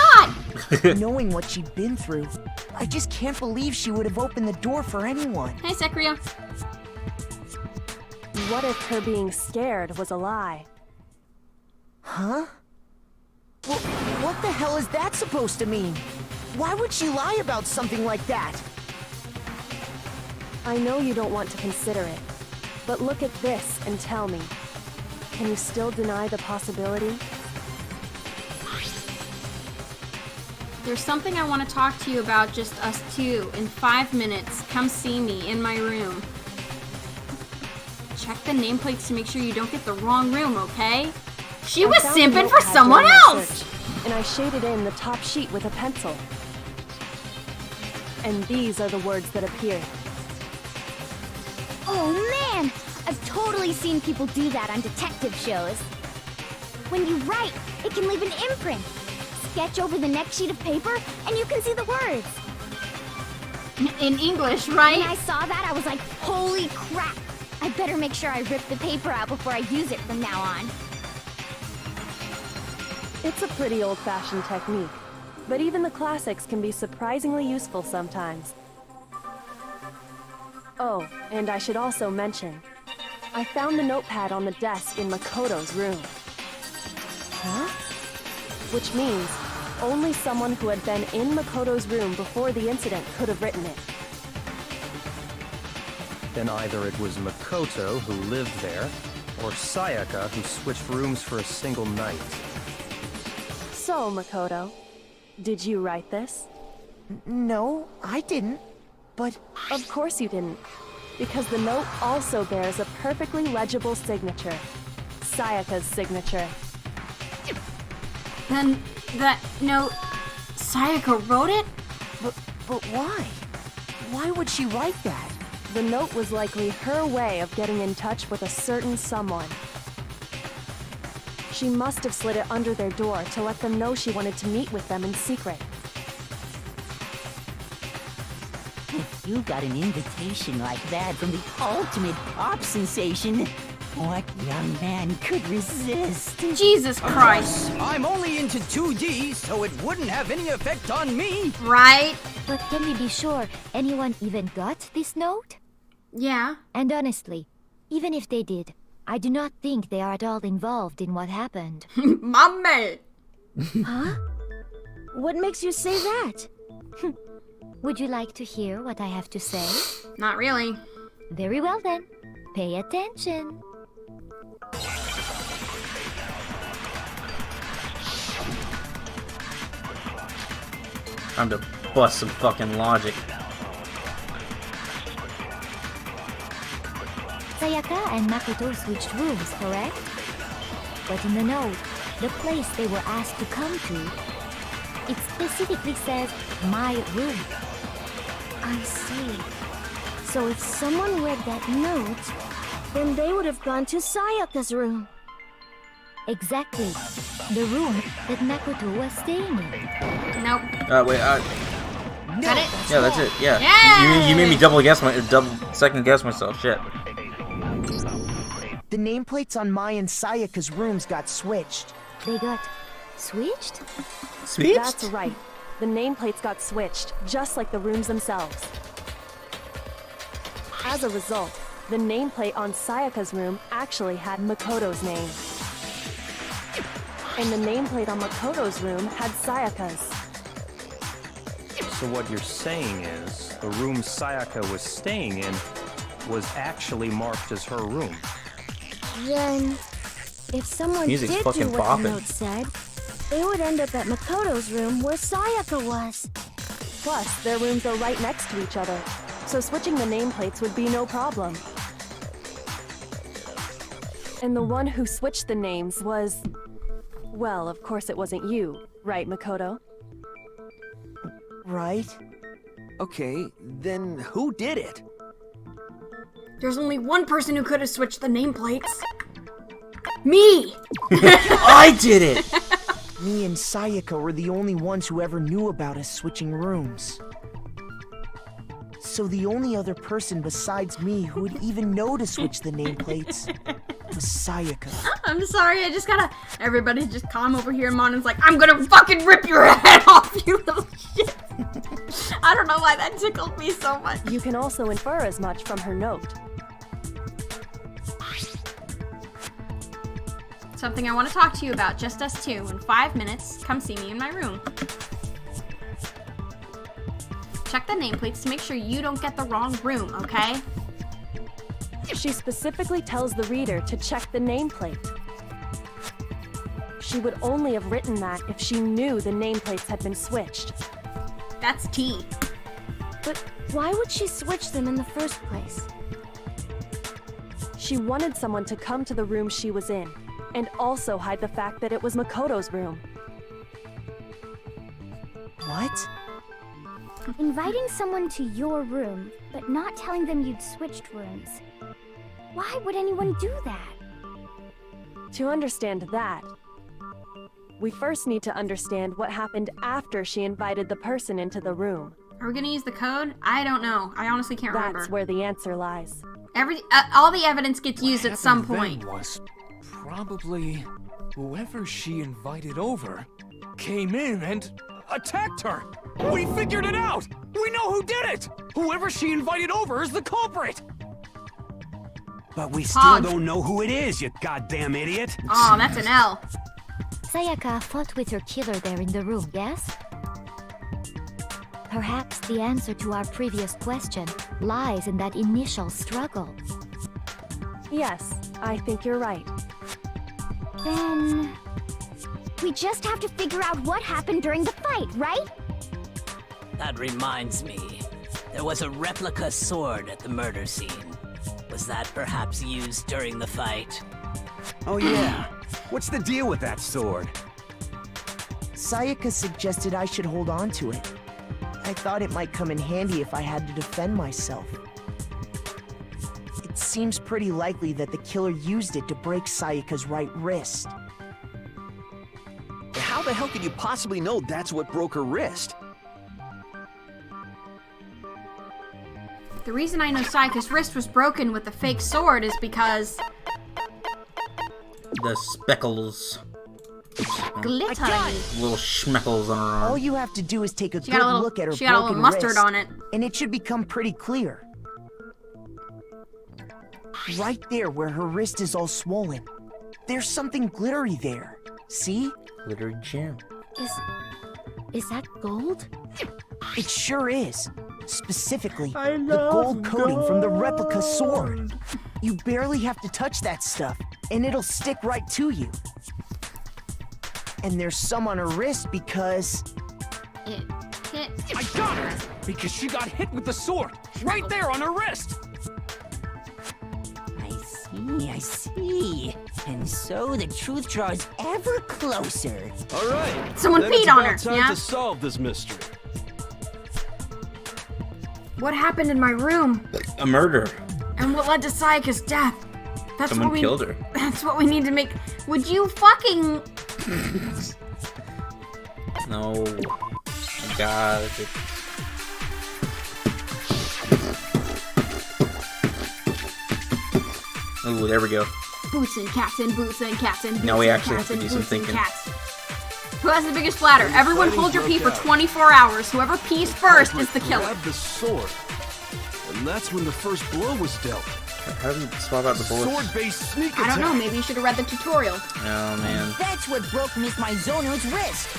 not. Knowing what she'd been through, I just can't believe she would have opened the door for anyone. Hey, Sekria. What if her being scared was a lie? Huh? What the hell is that supposed to mean? Why would she lie about something like that? I know you don't want to consider it, but look at this and tell me. Can you still deny the possibility? There's something I want to talk to you about, just us two, in 5 minutes. Come see me in my room. Check the nameplates to make sure you don't get the wrong room, okay? She was simping for someone else! And I shaded in the top sheet with a pencil. And these are the words that appeared. Oh man! I've totally seen people do that on detective shows. When you write, it can leave an imprint. sketch over the next sheet of paper, and you can see the words. In English, right? When I saw that, I was like, holy crap! I better make sure I rip the paper out before I use it from now on. It's a pretty old-fashioned technique, but even the classics can be surprisingly useful sometimes. Oh, and I should also mention, I found the notepad on the desk in Makoto's room. Huh? Which means only someone who had been in Makoto's room before the incident could have written it. Then either it was Makoto who lived there, or Sayaka who switched rooms for a single night. So, Makoto, did you write this? No, I didn't. But... Of course you didn't. Because the note also bears a perfectly legible signature. Sayaka's signature. Then that note, Sayaka wrote it? But why? Why would she write that? The note was likely her way of getting in touch with a certain someone. She must have slid it under their door to let them know she wanted to meet with them in secret. If you got an invitation like that from the ultimate pop sensation, what young man could resist? Jesus Christ. I'm only into 2D, so it wouldn't have any effect on me. Right? But can we be sure anyone even got this note? Yeah. And honestly, even if they did, I do not think they are at all involved in what happened. Mommy! Huh? What makes you say that? Would you like to hear what I have to say? Not really. Very well then. Pay attention. Time to bust some fucking logic. Sayaka and Makoto switched rooms, correct? But in the note, the place they were asked to come to, it specifically says, my room. I see. So if someone read that note, then they would have gone to Sayaka's room. Exactly. The room that Makoto was staying in. Nope. Wait, Got it? yeah, that's it, yeah. Yay! You made me second guess myself, shit. The nameplates on Mai and Sayaka's rooms got switched. They got switched? Switched? That's right. The nameplates got switched, just like the rooms themselves. As a result, the nameplate on Sayaka's room actually had Makoto's name. And the nameplate on Makoto's room had Sayaka's. So what you're saying is, the room Sayaka was staying in was actually marked as her room. Then, if someone Music's did fucking do what bopping. the note said, they would end up at Makoto's room where Sayaka was. Plus, their rooms are right next to each other, so switching the nameplates would be no problem. And the one who switched the names was... Well, of course it wasn't you, right, Makoto? Right? Okay, then who did it? There's only one person who could have switched the nameplates. Me! I did it! Me and Sayaka were the only ones who ever knew about us switching rooms. So the only other person besides me who would even know to switch the nameplates was Sayaka. I'm sorry, I just gotta... Everybody just calm over here. Monon's like, I'm gonna fucking rip your head off, you little shit. I don't know why that tickled me so much. You can also infer as much from her note. Something I want to talk to you about, just us two. In 5 minutes, come see me in my room. Check the nameplates to make sure you don't get the wrong room, okay? She specifically tells the reader to check the nameplate. She would only have written that if she knew the nameplates had been switched. That's tea. But why would she switch them in the first place? She wanted someone to come to the room she was in, and also hide the fact that it was Makoto's room. What? Inviting someone to your room, but not telling them you'd switched rooms. Why would anyone do that? To understand that, We first need to understand what happened after she invited the person into the room. Are we gonna use the code? I don't know. I honestly can't remember. That's where the answer lies. All the evidence gets used at some point. Then was probably whoever she invited over came in and attacked her. We figured it out. We know who did it. Whoever she invited over is the culprit. But we still don't know who it is, you goddamn idiot. Oh, that's an L. Sayaka fought with her killer there in the room, yes? Perhaps the answer to our previous question lies in that initial struggle. Yes, I think you're right. Then... we just have to figure out what happened during the fight, right? That reminds me. There was a replica sword at the murder scene. Was that perhaps used during the fight? Oh yeah. What's the deal with that sword? Sayaka suggested I should hold on to it. I thought it might come in handy if I had to defend myself. It seems pretty likely that the killer used it to break Sayaka's right wrist. How the hell could you possibly know that's what broke her wrist? The reason I know Sayaka's wrist was broken with the fake sword is because... the speckles. Glitter. Little schmeckles on her arm. All you have to do is take a She good got a little- look at her she got a broken little mustard wrist, on it. and it should become pretty clear. Right there where her wrist is all swollen. There's something glittery there. See? Glittery gem. Is that gold? It sure is. Specifically, the gold coating from the replica sword. You barely have to touch that stuff, and it'll stick right to you. And there's some on her wrist because... it hit... I got her! Because she got hit with the sword! Right there on her wrist! I see. And so the truth draws ever closer. All right. Someone then peed it's on about her, time yeah? to solve this mystery. What happened in my room? A murder. And what led to Sayaka's death? That's Someone what we killed her. That's what we need to make. Would you fucking... No. God. Oh, there we go. Boots and cats and boots and cats and boots Now we and actually cats have to and do some boots and thinking. cats. Who has the biggest bladder? Everyone hold your pee for 24 hours. Whoever pees first is the killer. Grab the sword. And that's when the first blow was dealt. How do we swap out the bullets? Sword-based sneak I attack. don't know. Maybe you should have read the tutorial. Oh, man. That's what broke Miss Maizono's wrist.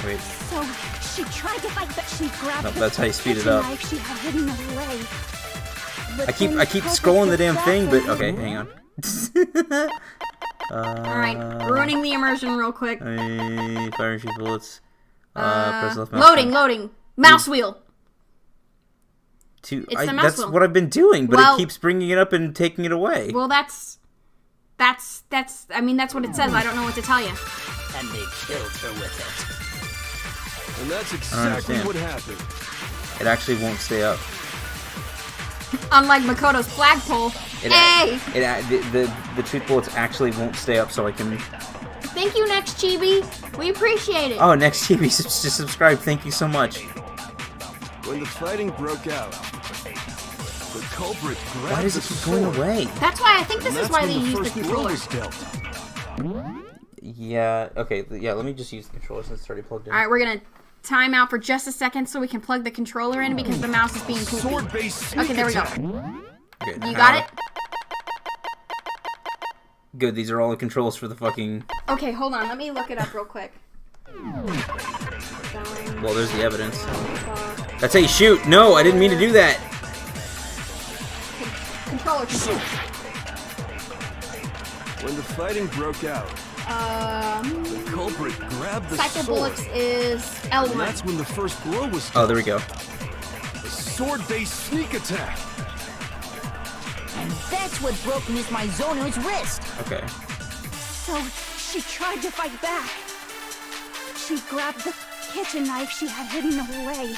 Wait. So, she tried to fight, but she grabbed No, the that's how you speed it kitchen up. knife she had hidden away. I keep scrolling the damn thing, but okay, hang on. Alright, ruining the immersion real quick. Fire and shoot bullets. Press left mouse Loading, button. loading. Mouse wheel. It's the mouse mouse that's wheel. what I've been doing, but Well- it keeps bringing it up and taking it away. Well, that's I mean, that's what it says. I don't know what to tell you. And they killed her with it. And that's I don't exactly understand. what happened. It actually won't stay up. Unlike Makoto's flagpole. Hey! The truth bullets actually won't stay up, so I can... Thank you, Next Chibi. We appreciate it. Oh, next TV, just subscribe. Thank you so much. When the fighting broke out, the culprit grabbed Why does it the keep going sword. away? That's why I think this And is that's why when they use the first blow controller. was dealt. Yeah, okay, yeah, let me just use the controller since it's already plugged in. Alright, we're gonna time out for just a second so we can plug the controller in because the mouse is being poopy. Sword-based Okay, there we go. Good. You got it? Good, these are all the controls for the fucking... Okay, hold on. Let me look it up real quick. Well, there's the evidence. That's how you shoot! No, I didn't mean to do that! Controller. When the fighting broke out, the culprit grabbed the Psycho sword. Bullets is L1. And that's when the first blow was Oh, there we go. a sword-based sneak attack. And that's what broke Miss Maizono's wrist. Okay. So, she tried to fight back. She grabbed the kitchen knife she had hidden away.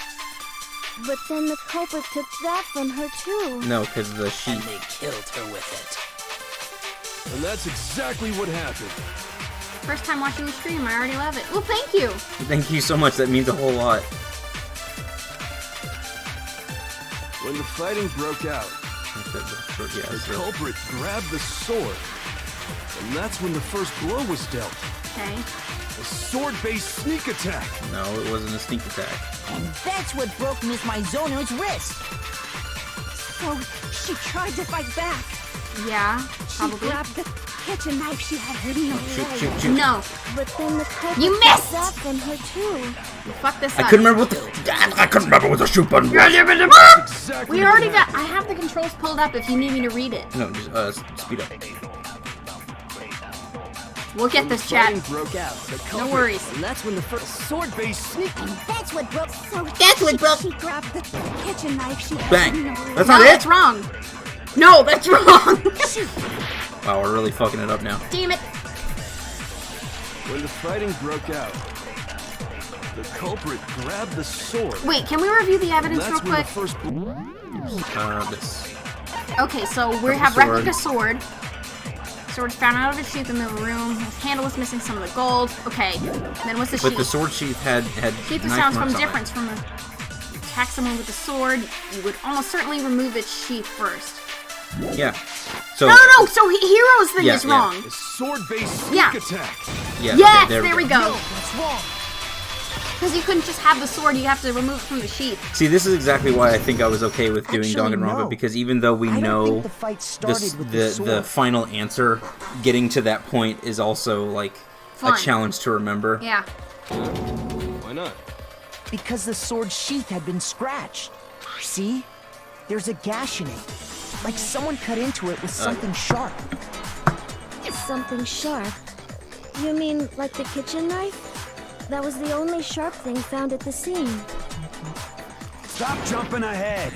But then the culprit took that from her too. No, because the sheet... And they killed her with it. And that's exactly what happened. First time watching the stream, I already love it. Well, thank you. Thank you so much. That means a whole lot. When the fighting broke out, the culprit grabbed the sword, and that's when the first blow was dealt. Okay. A sword-based sneak attack. No, it wasn't a sneak attack. And that's what broke Miss Maizono's wrist. So she tried to fight back. Yeah, probably. She grabbed the kitchen knife she had hidden away. Shoot. No. But then the culprit You missed! that from her too. Fuck this up. I couldn't remember what the shoot button was. Exactly. We already got. I have the controls pulled up if you need me to read it. No, just speed up. We'll get this, chat. Broke out, No worries. And that's when the first sword-based sneak. And that's what broke. So That's what broke. she grabbed the kitchen knife she had Bang. hidden away. That's No, not it. that's wrong. No, that's wrong. Wow, we're really fucking it up now. Damn it. When the fighting broke out, the culprit grabbed the sword. Wait, can we review the evidence That's real when quick? the first. This. Okay, so we have sword. replica sword. Sword found out of the sheath in the room. His handle was missing some of the gold. Okay, then what's the sheath? But the sword sheath had Sheath knife sounds marks from on it. difference from a attack someone with a sword. You would almost certainly remove its sheath first. Yeah. So. No. So Hero's thing is wrong. A sword-based sneak Yeah. attack. Yeah. Yes, okay, there we go. No, that's wrong. Because you couldn't just have the sword, you have to remove it from the sheath. See, this is exactly why I think I was okay with doing Actually, Danganronpa, no. because even though we I don't know think the fight started with the sword. the final answer, getting to that point is also like Fun. a challenge to remember. Yeah. Why not? Because the sword sheath had been scratched. See? There's a gash in it. Like someone cut into it with something sharp. Something sharp? You mean like the kitchen knife? That was the only sharp thing found at the scene. Stop jumping ahead.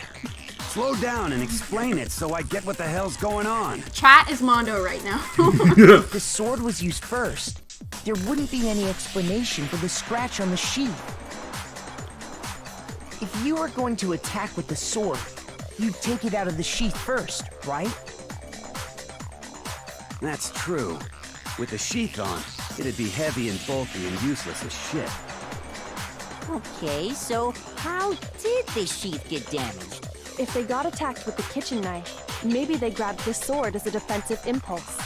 Slow down and explain it so I get what the hell's going on. Chat is Mondo right now. If the sword was used first, there wouldn't be any explanation for the scratch on the sheath. If you were going to attack with the sword, you'd take it out of the sheath first, right? That's true. With the sheath on, it'd be heavy and bulky and useless as shit. Okay, so how did the sheath get damaged? If they got attacked with the kitchen knife, maybe they grabbed this sword as a defensive impulse.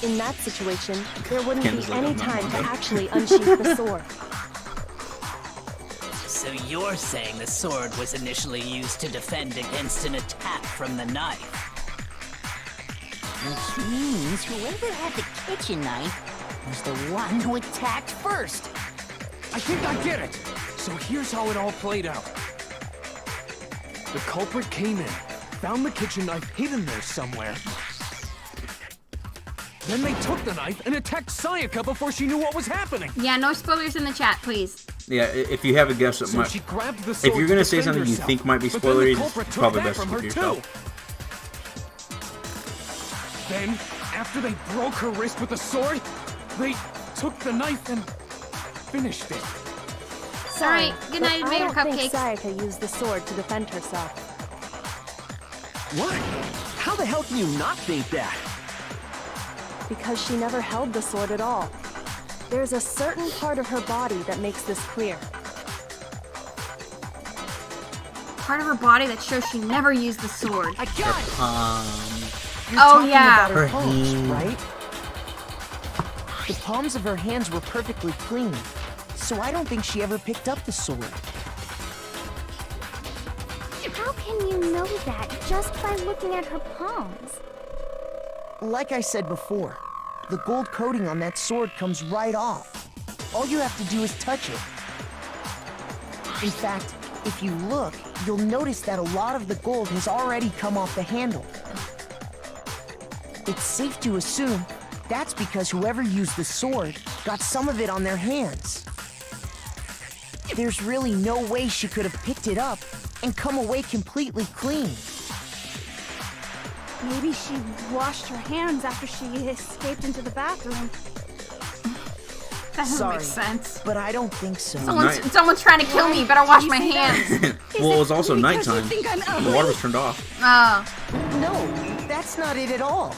In that situation, there wouldn't Ken's be like, any I'm not time to Mondo. actually unsheath the sword. So you're saying the sword was initially used to defend against an attack from the knife? Which means whoever had the kitchen knife was the one who attacked first. I think I get it. So here's how it all played out. The culprit came in, found the kitchen knife hidden there somewhere. Then they took the knife and attacked Sayaka before she knew what was happening. Yeah, no spoilers in the chat, please. Yeah, if you have a guess, that So might, she grabbed the if sword you're gonna to say defend something you herself, think might be but then the spoilery, culprit it's took probably that best to from keep her to yourself. too. Then, after they broke her wrist with the sword, they took the knife and finished it. Sorry. Good night, but I Mayor don't think Cupcakes. Sayaka used the sword to defend herself. What? How the hell can you not think that? Because she never held the sword at all. There's a certain part of her body that makes this clear. Part of her body that shows she never used the sword. I got it! You're Oh, talking yeah. about her Her palms, hand. right? The palms of her hands were perfectly clean, so I don't think she ever picked up the sword. How can you know that just by looking at her palms? Like I said before, the gold coating on that sword comes right off. All you have to do is touch it. In fact, if you look, you'll notice that a lot of the gold has already come off the handle. It's safe to assume that's because whoever used the sword got some of it on their hands. There's really no way she could have picked it up and come away completely clean. Maybe she washed her hands after she escaped into the bathroom. That doesn't Sorry, make sense. but I don't think so. Someone's trying to kill me. Better wash my hands. Well, it was also because you nighttime. think I'm The water was turned off. Oh. No, that's not it at all.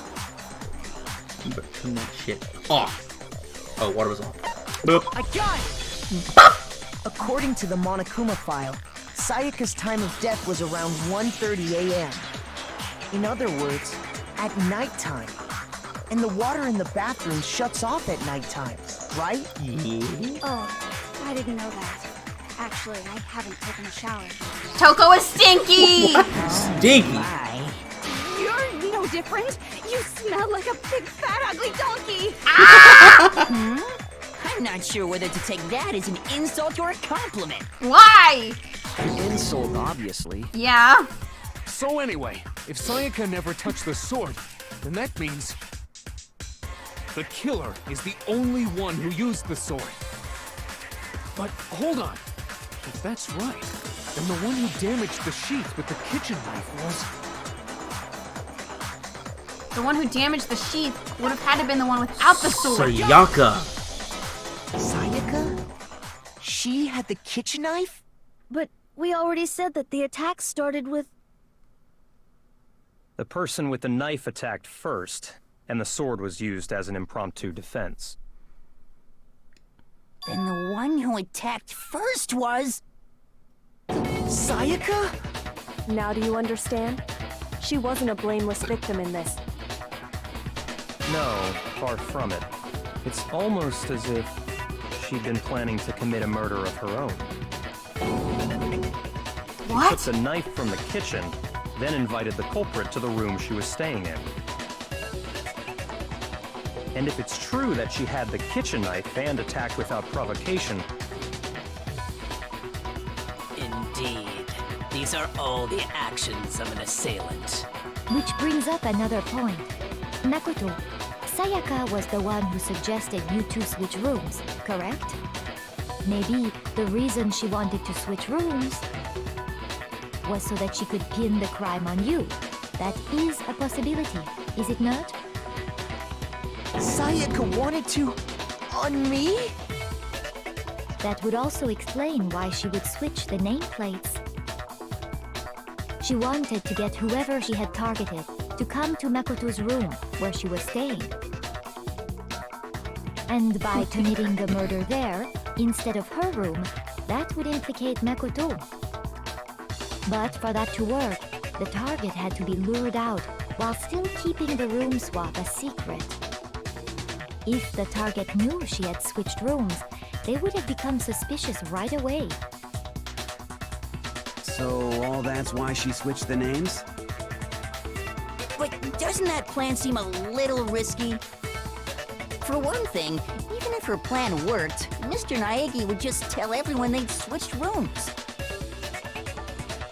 Turn that shit off. Oh, water was off. Boop. I got it! According to the Monokuma file, Sayaka's time of death was around 1:30 a.m. In other words, at nighttime. And the water in the bathroom shuts off at nighttime, right? Oh, I didn't know that. Actually, I haven't taken a shower. Toko is stinky! Stinky! You're no different. You smell like a big, fat, ugly donkey. I'm not sure whether to take that as an insult or a compliment. Why? Insult, obviously. Yeah. So anyway, if Sayaka never touched the sword, then that means the killer is the only one who used the sword. But hold on. If that's right, then the one who damaged the sheath with the kitchen knife was... The one who damaged the sheath would have had to have been the one without the sword. Sayaka! Sayaka? She had the kitchen knife? But we already said that the attack started with... The person with the knife attacked first, and the sword was used as an impromptu defense. Then the one who attacked first was... Sayaka? Now do you understand? She wasn't a blameless victim in this. No, far from it. It's almost as if she'd been planning to commit a murder of her own. What? She took the knife from the kitchen, then invited the culprit to the room she was staying in. And if it's true that she had the kitchen knife and attacked without provocation... Indeed. These are all the actions of an assailant. Which brings up another point. Makoto, Sayaka was the one who suggested you two switch rooms, correct? Maybe the reason she wanted to switch rooms was so that she could pin the crime on you. That is a possibility, is it not? Sayaka wanted to... on me? That would also explain why she would switch the nameplates. She wanted to get whoever she had targeted to come to Makoto's room where she was staying. And by committing the murder there, instead of her room, that would implicate Makoto. But for that to work, the target had to be lured out while still keeping the room swap a secret. If the target knew she had switched rooms, they would have become suspicious right away. So all that's why she switched the names? But doesn't that plan seem a little risky? For one thing, even if her plan worked, Mr. Naegi would just tell everyone they'd switched rooms.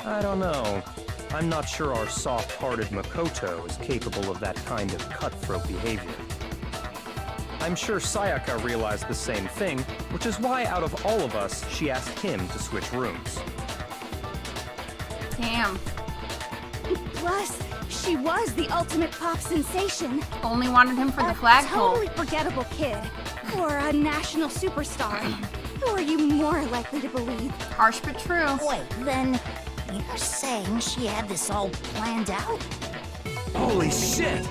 I don't know. I'm not sure our soft-hearted Makoto is capable of that kind of cutthroat behavior. I'm sure Sayaka realized the same thing, which is why out of all of us, she asked him to switch rooms. Damn. Plus, she was the ultimate pop sensation. Only wanted him for the flagpole. A totally forgettable kid. Or a national superstar. Who are you more likely to believe? Harsh but true. Wait, then you're saying she had this all planned out? Holy shit!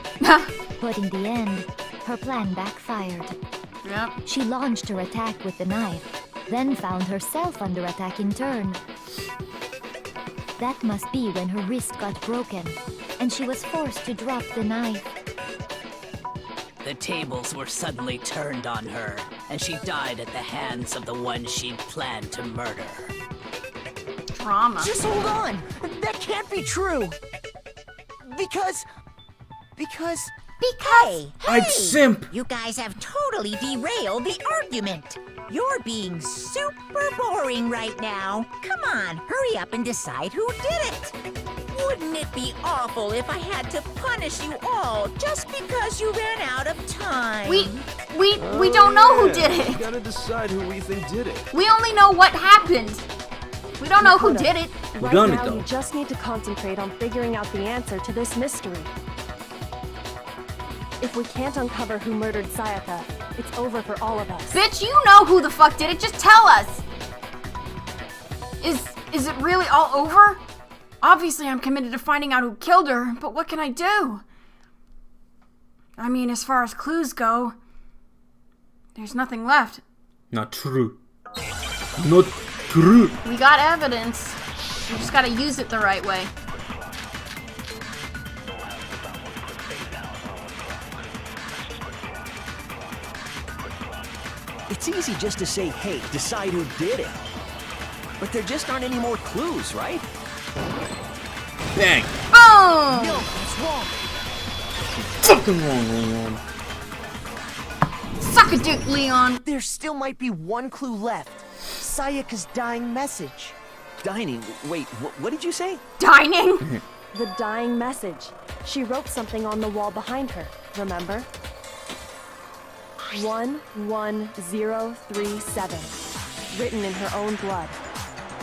But in the end, her plan backfired. Yep. She launched her attack with the knife, then found herself under attack in turn. That must be when her wrist got broken, and she was forced to drop the knife. The tables were suddenly turned on her, and she died at the hands of the one she'd planned to murder. Drama. Just hold on! That can't be true! Because... Hey! I'd simp! You guys have totally derailed the argument! You're being super boring right now. Come on, hurry up and decide who did it! Wouldn't it be awful if I had to punish you all just because you ran out of time? We don't know who did We it. gotta decide who we think did it. We only know what happened. We don't know who did it. Right now, you just need to concentrate on figuring out the answer to this mystery. If we can't uncover who murdered Sayaka, it's over for all of us. Bitch, you know who the fuck did it. Just tell us. Is it really all over? Obviously, I'm committed to finding out who killed her, but what can I do? I mean, as far as clues go, there's nothing left. Not true. Not true. We got evidence. We just gotta use it the right way. It's easy just to say, hey, decide who did it. But there just aren't any more clues, right? Bang! Boom! No, it's wrong. Fucking wrong, Leon. Suck a dick, Leon. There still might be one clue left. Sayaka's dying message. Dining? Wait, what did you say? Dining? The dying message. She wrote something on the wall behind her, remember? 11037. Written in her own blood.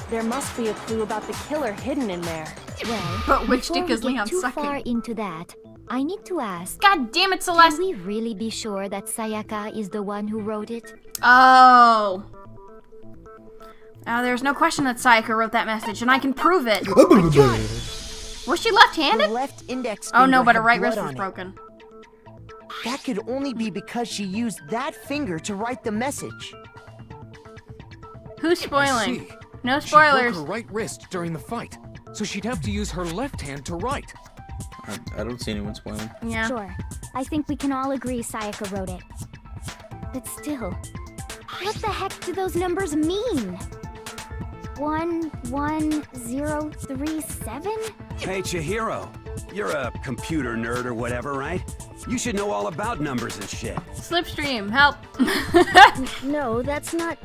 There must be a clue about the killer hidden in there. Well, But which before dick we is get Leon too sucking? far into that, I need to ask. God damn it, Celeste! Can we really be sure that Sayaka is the one who wrote it? Oh. There's no question that Sayaka wrote that message, and I can prove it. Was she left-handed? Her left index Oh no, finger but her had right blood wrist was on it. broken. That could only be because she used that finger to write the message. Who's I spoiling? see. No She broke spoilers. her right wrist during the fight, so she'd have to use her left hand to write. I don't see anyone spoiling. Yeah. Sure. I think we can all agree Sayaka wrote it. But still, what the heck do those numbers mean? 11037? Hey, Chihiro. You're a computer nerd or whatever, right? You should know all about numbers and shit. Slipstream, help. No, that's not...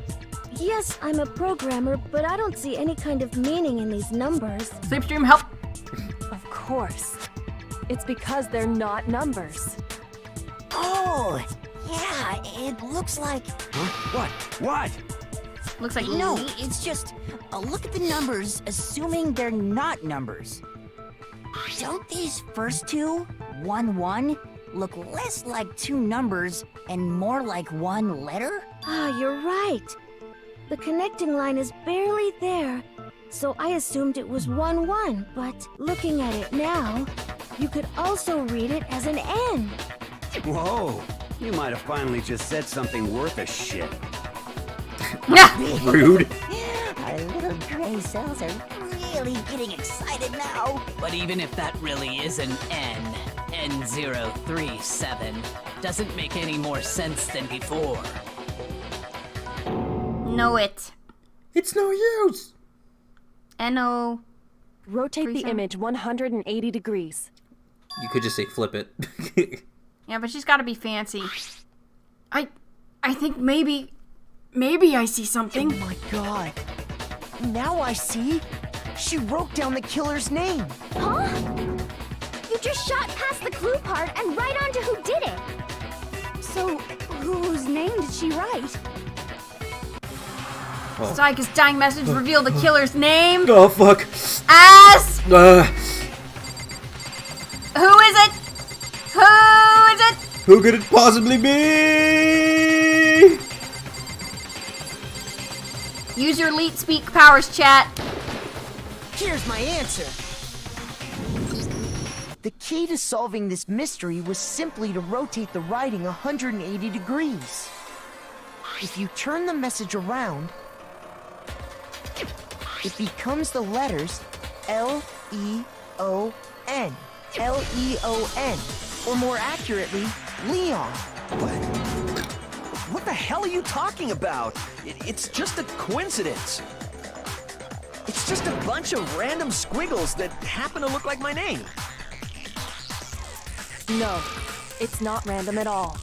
Yes, I'm a programmer, but I don't see any kind of meaning in these numbers. Slipstream, help. Of course. It's because they're not numbers. Oh, yeah, it looks like... What? What? Looks like... No, it's just... look at the numbers, assuming they're not numbers. Don't these first two, 1-1, look less like two numbers and more like one letter? Ah, you're right. The connecting line is barely there, so I assumed it was 1-1, but looking at it now, you could also read it as an N. Whoa. You might have finally just said something worth a shit. Rude. Our little gray cells are really getting excited now. But even if that really is an N037, doesn't make any more sense than before. Know it. It's no use. N-O... Rotate the image 180 degrees. You could just say flip it. Yeah, but she's gotta be fancy. I think maybe I see something. Oh my god. Now I see. She wrote down the killer's name. Huh? You just shot past the clue part and right onto who did it. So, whose name did she write? Oh. Sayaka's dying message revealed the killer's name. Oh, fuck. As... Who is it? Who is it? Who could it possibly be? Use your Leet Speak powers, chat. Here's my answer. The key to solving this mystery was simply to rotate the writing 180 degrees. If you turn the message around, it becomes the letters L-E-O-N. L-E-O-N. Or more accurately, Leon. What the hell are you talking about? It's just a coincidence. It's just a bunch of random squiggles that happen to look like my name. No, it's not random at all.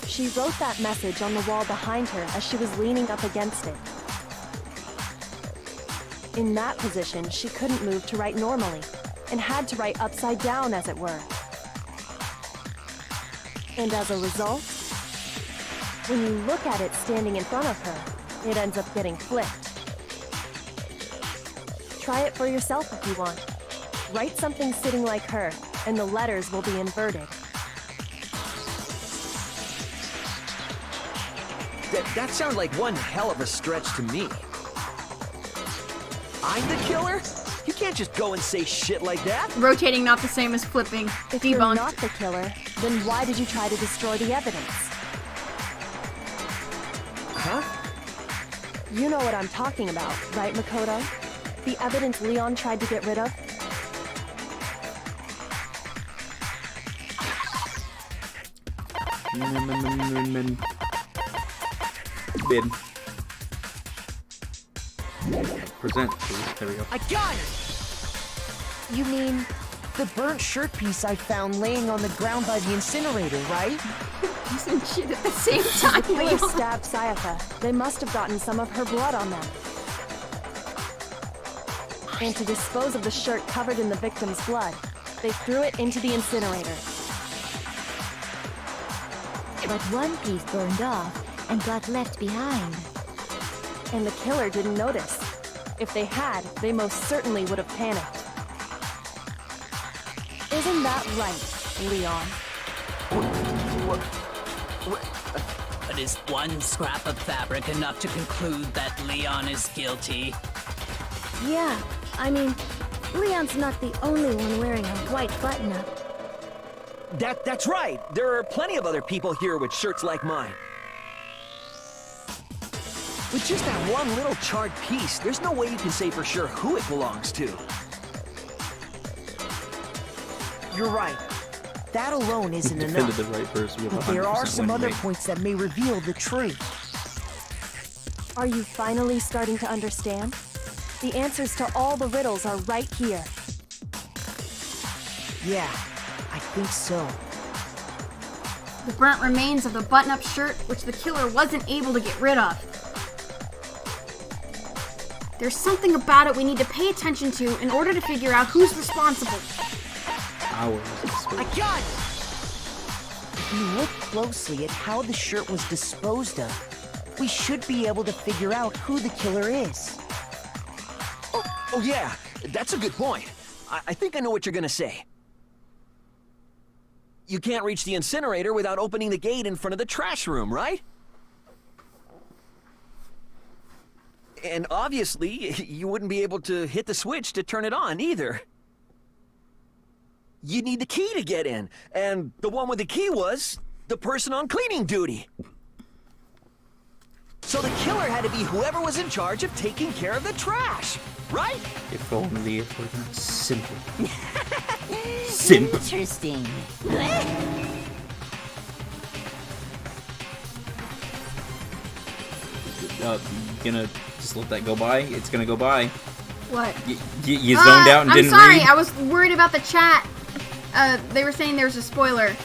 She wrote that message on the wall behind her as she was leaning up against it. In that position, she couldn't move to write normally, and had to write upside down, as it were. And as a result, when you look at it standing in front of her, it ends up getting flipped. Try it for yourself if you want. Write something sitting like her, and the letters will be inverted. That sounds like one hell of a stretch to me. I'm the killer? You can't just go and say shit like that. Rotating not the same as flipping. If you're not the killer, then why did you try to destroy the evidence? Huh? You know what I'm talking about, right, Makoto? The evidence Leon tried to get rid of? Bid. Present, please. There we go. I got it! You mean the burnt shirt piece I found laying on the ground by the incinerator, right? Using shit at the same time. The killer stabbed Sayaka. They must have gotten some of her blood on them. And to dispose of the shirt covered in the victim's blood, they threw it into the incinerator. But one piece burned off and got left behind. And the killer didn't notice. If they had, they most certainly would have panicked. Isn't that right, Leon? But is one scrap of fabric enough to conclude that Leon is guilty? Yeah, I mean, Leon's not the only one wearing a white button-up. That's right. There are plenty of other people here with shirts like mine. With just that one little charred piece, there's no way you can say for sure who it belongs to. You're right. That alone isn't Defended enough. the right person with But 100% there are some win other rate. points that may reveal the truth. Are you finally starting to understand? The answers to all the riddles are right here. Yeah, I think so. The burnt remains of the button-up shirt, which the killer wasn't able to get rid of. There's something about it we need to pay attention to in order to figure out who's responsible. I got it! If you look closely at how the shirt was disposed of, we should be able to figure out who the killer is. Oh yeah, that's a good point. I think I know what you're gonna say. You can't reach the incinerator without opening the gate in front of the trash room, right? And obviously, you wouldn't be able to hit the switch to turn it on either. You need the key to get in, and the one with the key was the person on cleaning duty. So the killer had to be whoever was in charge of taking care of the trash, right? If only it were that simple. Simp. Interesting. Gonna just let that go by? It's gonna go by. What? You zoned out and didn't read? I'm sorry, I was worried about the chat. They were saying there's a spoiler.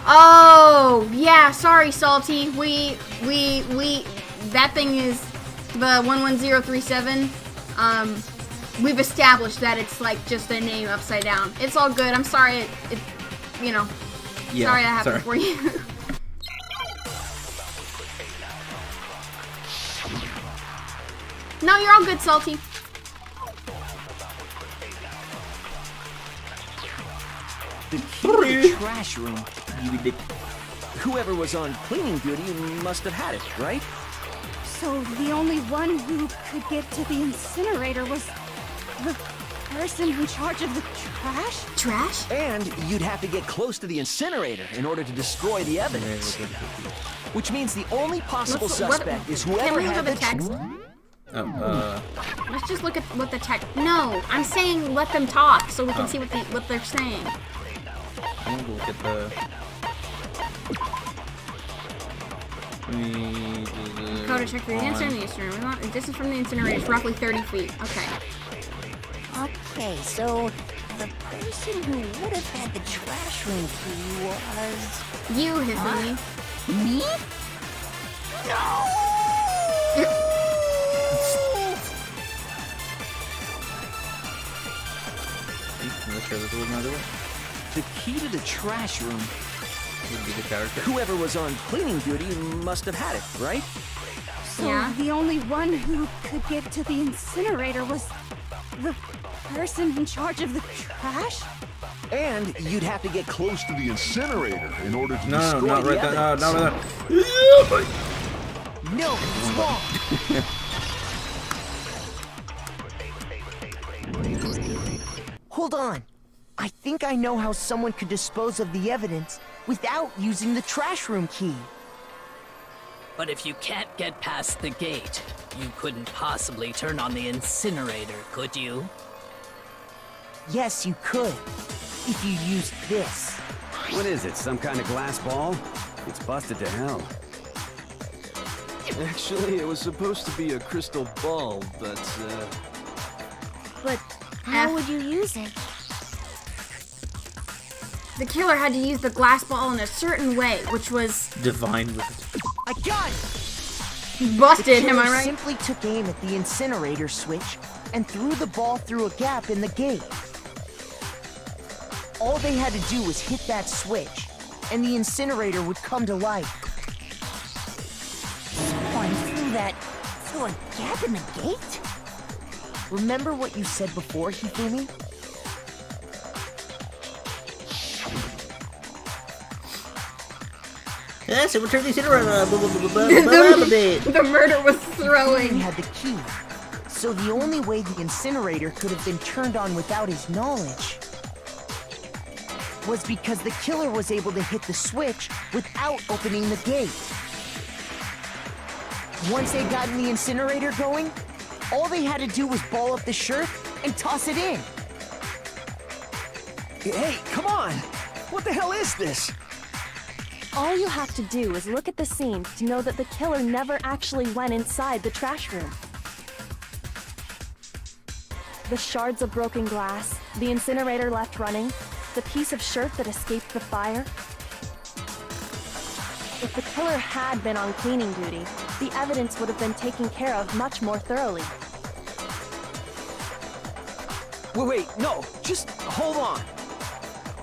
Oh, yeah, sorry, Salty. That thing is the 11037. We've established that it's like just a name upside down. It's all good. I'm sorry you know. Yeah, sorry that happened for you. No, you're all good, Salty. The key to the trash room. Whoever was on cleaning duty must have had it, right? So the only one who could get to the incinerator was the person in charge of the trash? Trash? And you'd have to get close to the incinerator in order to destroy the evidence. Which means the only possible suspect is whoever Can we look had at the text? Let's just look at what the text. No, I'm saying let them talk so we can see what they're saying. I'm gonna look at the. Go to check for the incinerator. The distance from the incinerator is roughly 30 feet. Okay. Okay, so the person who would have had the trash room key was... You, Hizzy. Me? No! The key to the trash room. Whoever was on cleaning duty must have had it, right? So the only one who could get to the incinerator was the person in charge of the trash? And you'd have to get close to the incinerator in order to No, destroy not the right there. evidence. No. No, it's wrong. Hold on. I think I know how someone could dispose of the evidence without using the trash room key. But if you can't get past the gate, you couldn't possibly turn on the incinerator, could you? Yes, you could. If you used this. What is it, some kind of glass ball? It's busted to hell. Actually, it was supposed to be a crystal ball, but, But how would you use it? The killer had to use the glass ball in a certain way, which was divine with it. I got it! Busted, am I right? Simply took aim at the incinerator switch and threw the ball through a gap in the gate. All they had to do was hit that switch, and the incinerator would come to life. Someone through a gap in the gate? Remember what you said before, Hifumi? So we'll turn these around. The murder was throwing. He had the key, so the only way the incinerator could have been turned on without his knowledge was because the killer was able to hit the switch without opening the gate. Once they got the incinerator going, all they had to do was ball up the shirt and toss it in. Hey, come on! What the hell is this? All you have to do is look at the scene to know that the killer never actually went inside the trash room. The shards of broken glass, the incinerator left running, the piece of shirt that escaped the fire. If the killer had been on cleaning duty, the evidence would have been taken care of much more thoroughly. Wait, no, just hold on.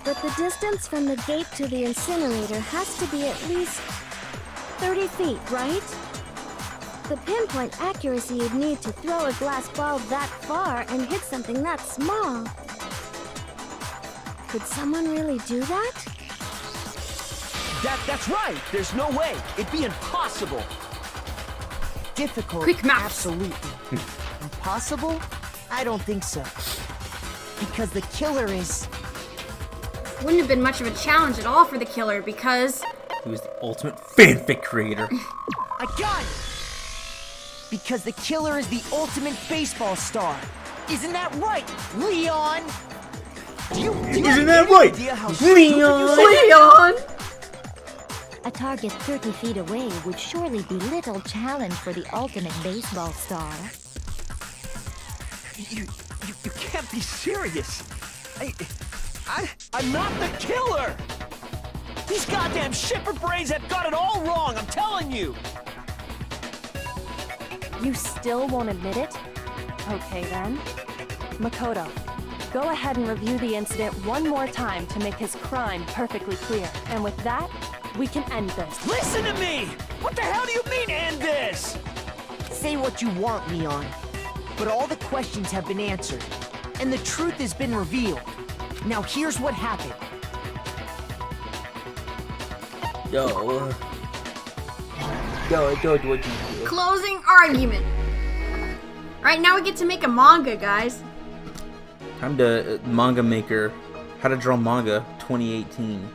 But the distance from the gate to the incinerator has to be at least 30 feet, right? The pinpoint accuracy you'd need to throw a glass ball that far and hit something that small. Could someone really do that? That's right! There's no way! It'd be impossible! Difficult, Quick math. absolutely. Impossible? I don't think so. Because the killer is... Wouldn't have been much of a challenge at all for the killer because... He was the ultimate fanfic creator. I got it! Because the killer is the ultimate baseball star. Isn't that right, Leon? Isn't that right, Leon? A target 30 feet away would surely be little challenge for the ultimate baseball star. You can't be serious. I'm not the killer! These goddamn shipper brains have got it all wrong, I'm telling you! You still won't admit it? Okay then. Makoto, go ahead and review the incident one more time to make his crime perfectly clear. And with that, we can end this. Listen to me! What the hell do you mean, end this? Say what you want, Leon. But all the questions have been answered, and the truth has been revealed. Now here's what happened. Yo, what you do? Closing argument. Right now we get to make a manga, guys. Time to manga maker. How to draw manga 2018.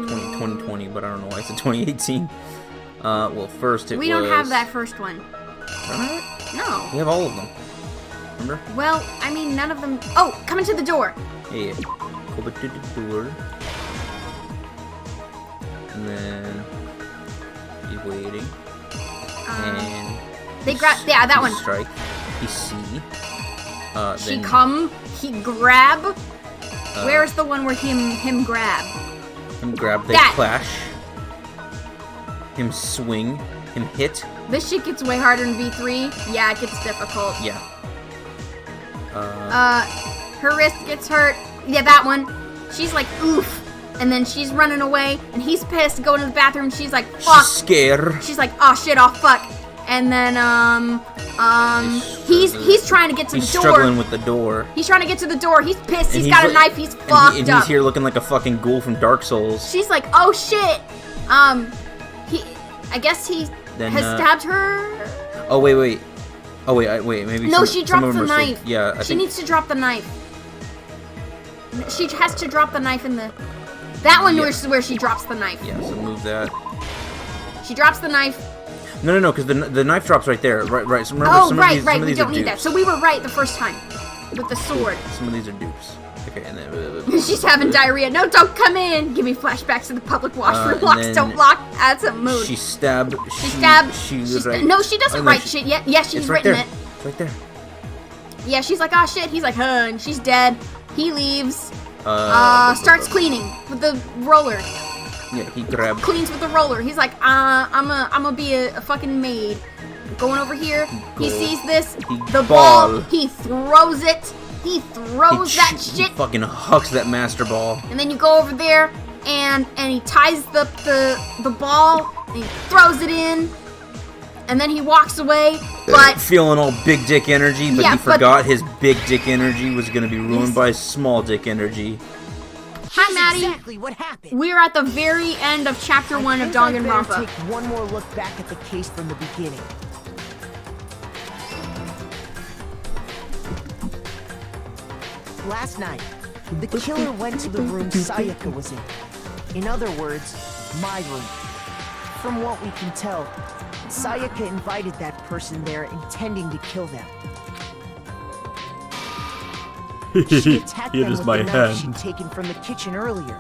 2020, but I don't know why it's 2018. Well, first we don't have that first one. No. We have all of them. Remember? Well, I mean, none of them. Oh, come into the door. Yeah. Go back to the door. And then he's waiting. And they grab. Yeah, that one. Strike. He see. She then, come. He grab. Where's the one where him grab? Him grab. They that. clash. Him swing. Him hit. This shit gets way harder in V3. Yeah, it gets difficult. Yeah. Her wrist gets hurt. Yeah, that one. She's like, oof. And then she's running away, and he's pissed, going to the bathroom, she's like, fuck. She's scared. She's like, oh shit, oh fuck. And then, he's trying to get to the door. He's struggling with the door. He's trying to get to the door. He's pissed. He's got a knife. He's fucked up. And he's here looking like a fucking ghoul from Dark Souls. She's like, oh shit. I guess he Then, has stabbed her. Oh wait. Oh wait. Maybe. No, some she of dropped them the are still- knife. Yeah, I she think. needs to drop the knife. She has to drop the knife in the. That one where she drops the knife. Yeah, so move that. She drops the knife. No, because the knife drops right there. Right. So remember, Oh, some right. of these We are don't need that. dupes. So we were right the first time with the sword. Some of these are dupes. Okay, and then. She's having diarrhea. No, don't come in. Give me flashbacks to the public washroom. and Locks then don't lock. That's a mood. She stabbed. No, she doesn't write shit yet. Yeah, she's It's right written there. it. It's right there. Yeah, she's like, oh shit. He's like, huh, and she's dead. He leaves. Starts cleaning with the roller. Yeah, he grabbed. Cleans with the roller. He's like, I'm gonna be a fucking maid. Going over here. He sees this. The ball. He throws it. He throws that shit. He fucking hucks that master ball. And then you go over there and he ties the ball and he throws it in. And then he walks away, but feeling all big dick energy, but Yeah, he forgot his big dick energy was gonna be ruined by small dick energy. Hi, Maddie. Exactly what happened. We're at the very end of chapter 1 of I better Danganronpa. take one more look back at the case from the beginning. Last night, the killer went to the room Sayaka was in. In other words, my room. From what we can tell, Sayaka invited that person there intending to kill them. She attacked them with the knife she'd taken from the kitchen earlier.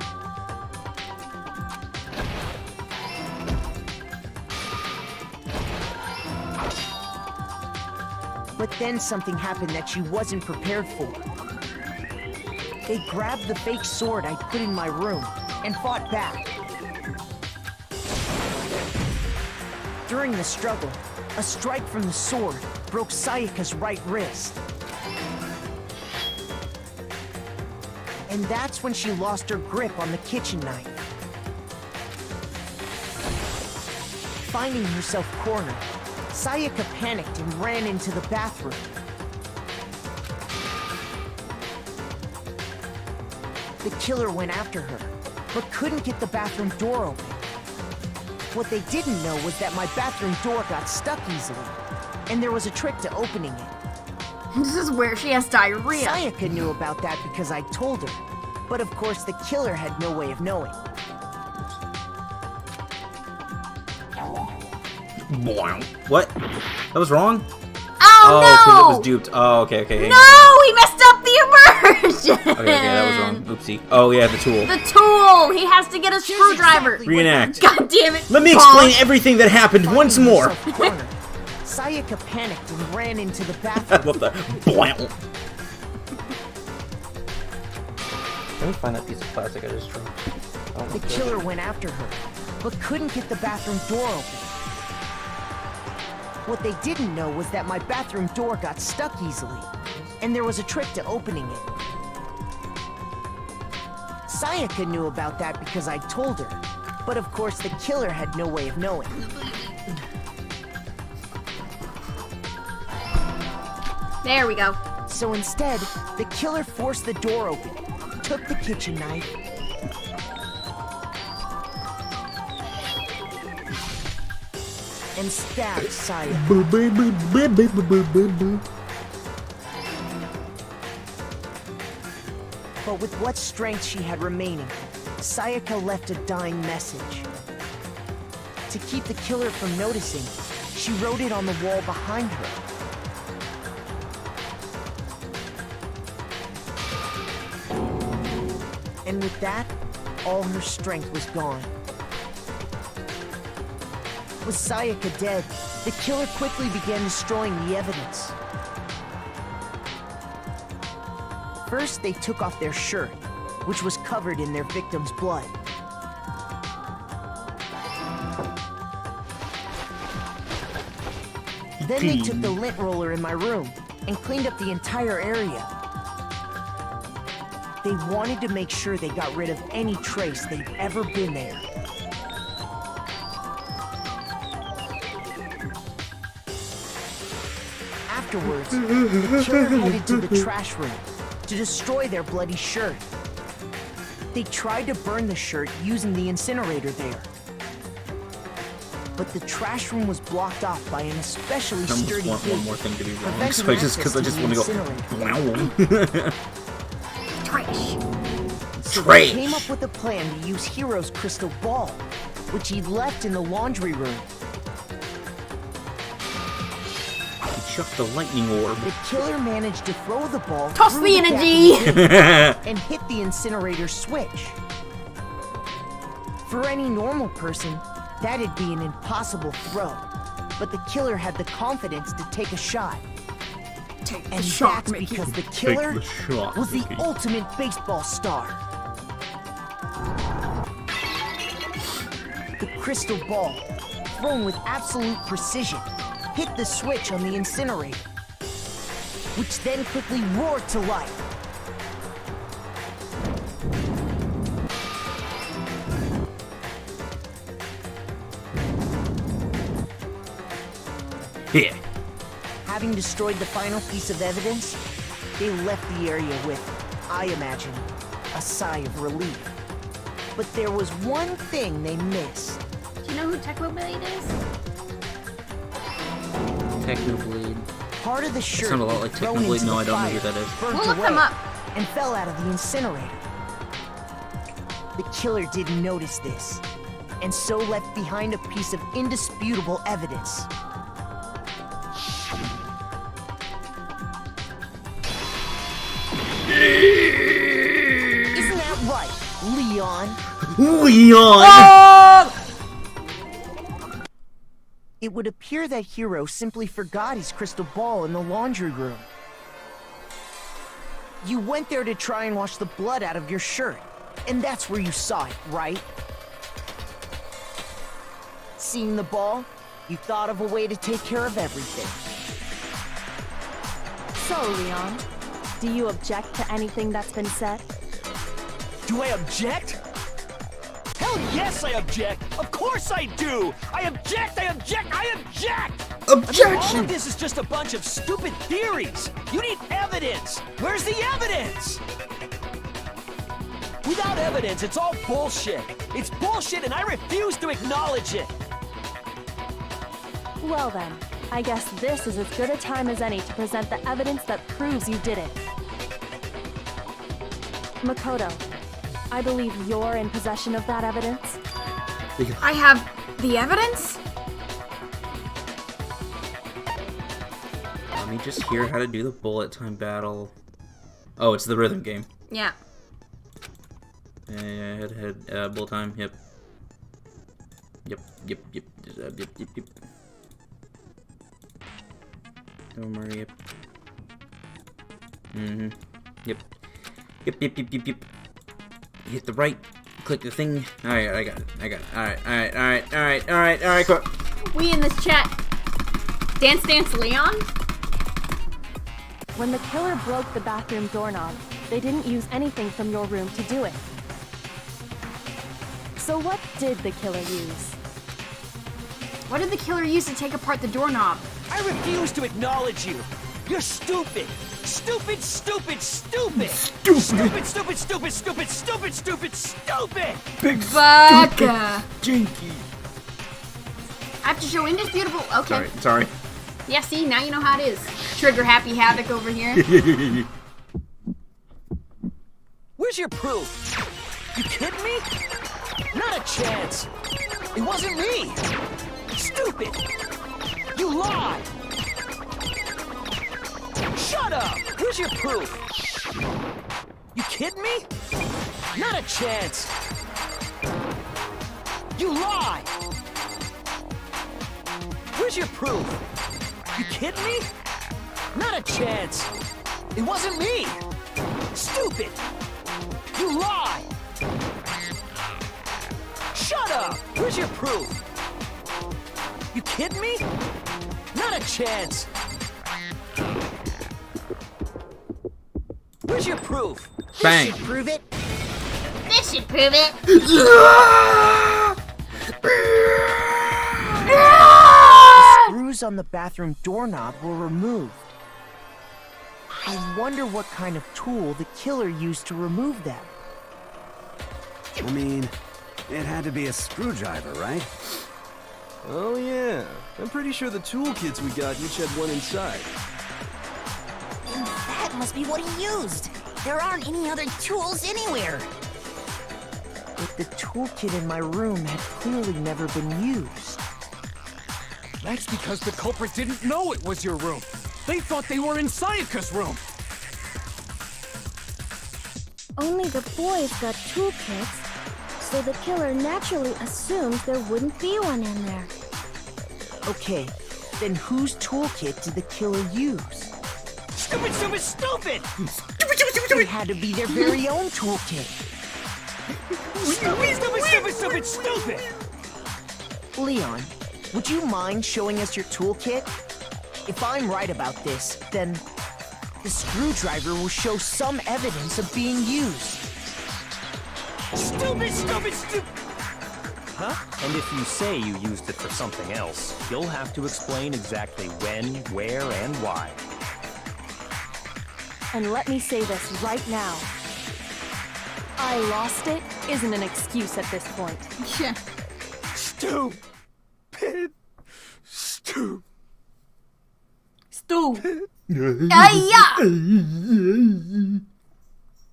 But then something happened that she wasn't prepared for. They grabbed the fake sword I put in my room and fought back. During the struggle, a strike from the sword broke Sayaka's right wrist. And that's when she lost her grip on the kitchen knife. Finding herself cornered, Sayaka panicked and ran into the bathroom. The killer went after her, but couldn't get the bathroom door open. What they didn't know was that my bathroom door got stuck easily, and there was a trick to opening it. This is where she has diarrhea. Sayaka knew about that because I told her, but of course the killer had no way of knowing. What? That was wrong? Oh, because no! it was duped. Oh, okay. No, he messed up the immersion. Okay, that was wrong. Oopsie. Oh, yeah, the tool. The tool. He has to get a screwdriver. Reenact. God damn it. Let me explain everything that happened once more. Sayaka panicked and ran into the bathroom. I love that. Let me find that piece of plastic I just dropped. Oh, The killer went after her, but couldn't get the bathroom door open. What they didn't know was that my bathroom door got stuck easily, and there was a trick to opening it. Sayaka knew about that because I told her, but of course the killer had no way of knowing. There we go. So instead, the killer forced the door open, took the kitchen knife, and stabbed Sayaka. But with what strength she had remaining, Sayaka left a dying message. To keep the killer from noticing, she wrote it on the wall behind her. And with that, all her strength was gone. With Sayaka dead, the killer quickly began destroying the evidence. First, they took off their shirt, which was covered in their victim's blood. Then they took the lint roller in my room and cleaned up the entire area. They wanted to make sure they got rid of any trace they'd ever been there. Afterwards, the killer headed to the trash room to destroy their bloody shirt. They tried to burn the shirt using the incinerator there. but the trash room was blocked off by an especially I almost sturdy want gate. one more thing to be wrong, preventing so because I access just to want the to incinerator. go. Trash. So Trash. they came up with a plan to use Hero's crystal ball, which he'd left in the laundry room. Chuck the lightning orb. The killer managed to throw the ball Toss through the energy! gate and hit the incinerator switch. For any normal person, that'd be an impossible throw. But the killer had the confidence to take a shot. And that's because the killer the shot, was the Mickey. ultimate baseball star. The crystal ball, thrown with absolute precision, hit the switch on the incinerator, which then quickly roared to life. Here. Having destroyed the final piece of evidence, they left the area with, I imagine, a sigh of relief. But there was one thing they missed. Do you know who Technoblade is? Technoblade. Part of the shirt sound a lot was like thrown Technoblade. into No, the I don't know fire, who that is. burnt We'll look away, them up. and fell out of the incinerator. The killer didn't notice this, and so left behind a piece of indisputable evidence. Isn't that right, Leon? Leon! It would appear that Hero simply forgot his crystal ball in the laundry room. You went there to try and wash the blood out of your shirt, and that's where you saw it, right? Seeing the ball, you thought of a way to take care of everything. So, Leon, do you object to anything that's been said? Do I object? Hell yes, I object! Of course I do! I object! I object! I object! Objection! I mean, all of this is just a bunch of stupid theories! You need evidence! Where's the evidence? Without evidence, it's all bullshit! It's bullshit and I refuse to acknowledge it! Well then, I guess this is as good a time as any to present the evidence that proves you did it. Makoto, I believe you're in possession of that evidence. I have the evidence? Let me just hear how to do the bullet time battle. Oh, it's the rhythm game. Yeah. Head, bullet time, yep. Yep. Don't worry, yep. Yep. Yep. Hit the right, click the thing. Alright, I got it. Alright, cool. We in this chat. Dance Leon? When the killer broke the bathroom doorknob, they didn't use anything from your room to do it. So what did the killer use? What did the killer use to take apart the doorknob? I refuse to acknowledge you! You're stupid! Stupid! Big Baka! Jinky! I have to show indisputable. Okay. Sorry. Yeah, see, now you know how it is. Trigger happy Havoc over here. Where's your proof? You kidding me? Not a chance! It wasn't me! Stupid! You lie! Shut up! Where's your proof? You kidding me? Not a chance! You lie! Where's your proof? You kidding me? Not a chance! It wasn't me! Stupid! You lie! Shut up! Where's your proof? You kidding me? Not a chance! Where's your proof? Bang! This should prove it. This should prove it. The screws on the bathroom doorknob were removed. I wonder what kind of tool the killer used to remove them. I mean, it had to be a screwdriver, right? Oh yeah, I'm pretty sure the toolkits we got each had one inside. And that must be what he used. There aren't any other tools anywhere. But the toolkit in my room had clearly never been used. That's because the culprit didn't know it was your room. They thought they were in Sayaka's room. Only the boys got toolkits, so the killer naturally assumed there wouldn't be one in there. Okay, then whose toolkit did the killer use? Stupid, stupid, stupid! It had to be their very own toolkit. Stupid, stupid, stupid, stupid, stupid! Leon, would you mind showing us your toolkit? If I'm right about this, then the screwdriver will show some evidence of being used. Stupid, stupid, stupid! Huh? And if you say you used it for something else, you'll have to explain exactly when, where, and why. And let me say this right now. I lost it isn't an excuse at this point. Yeah. Stupid. Stupid.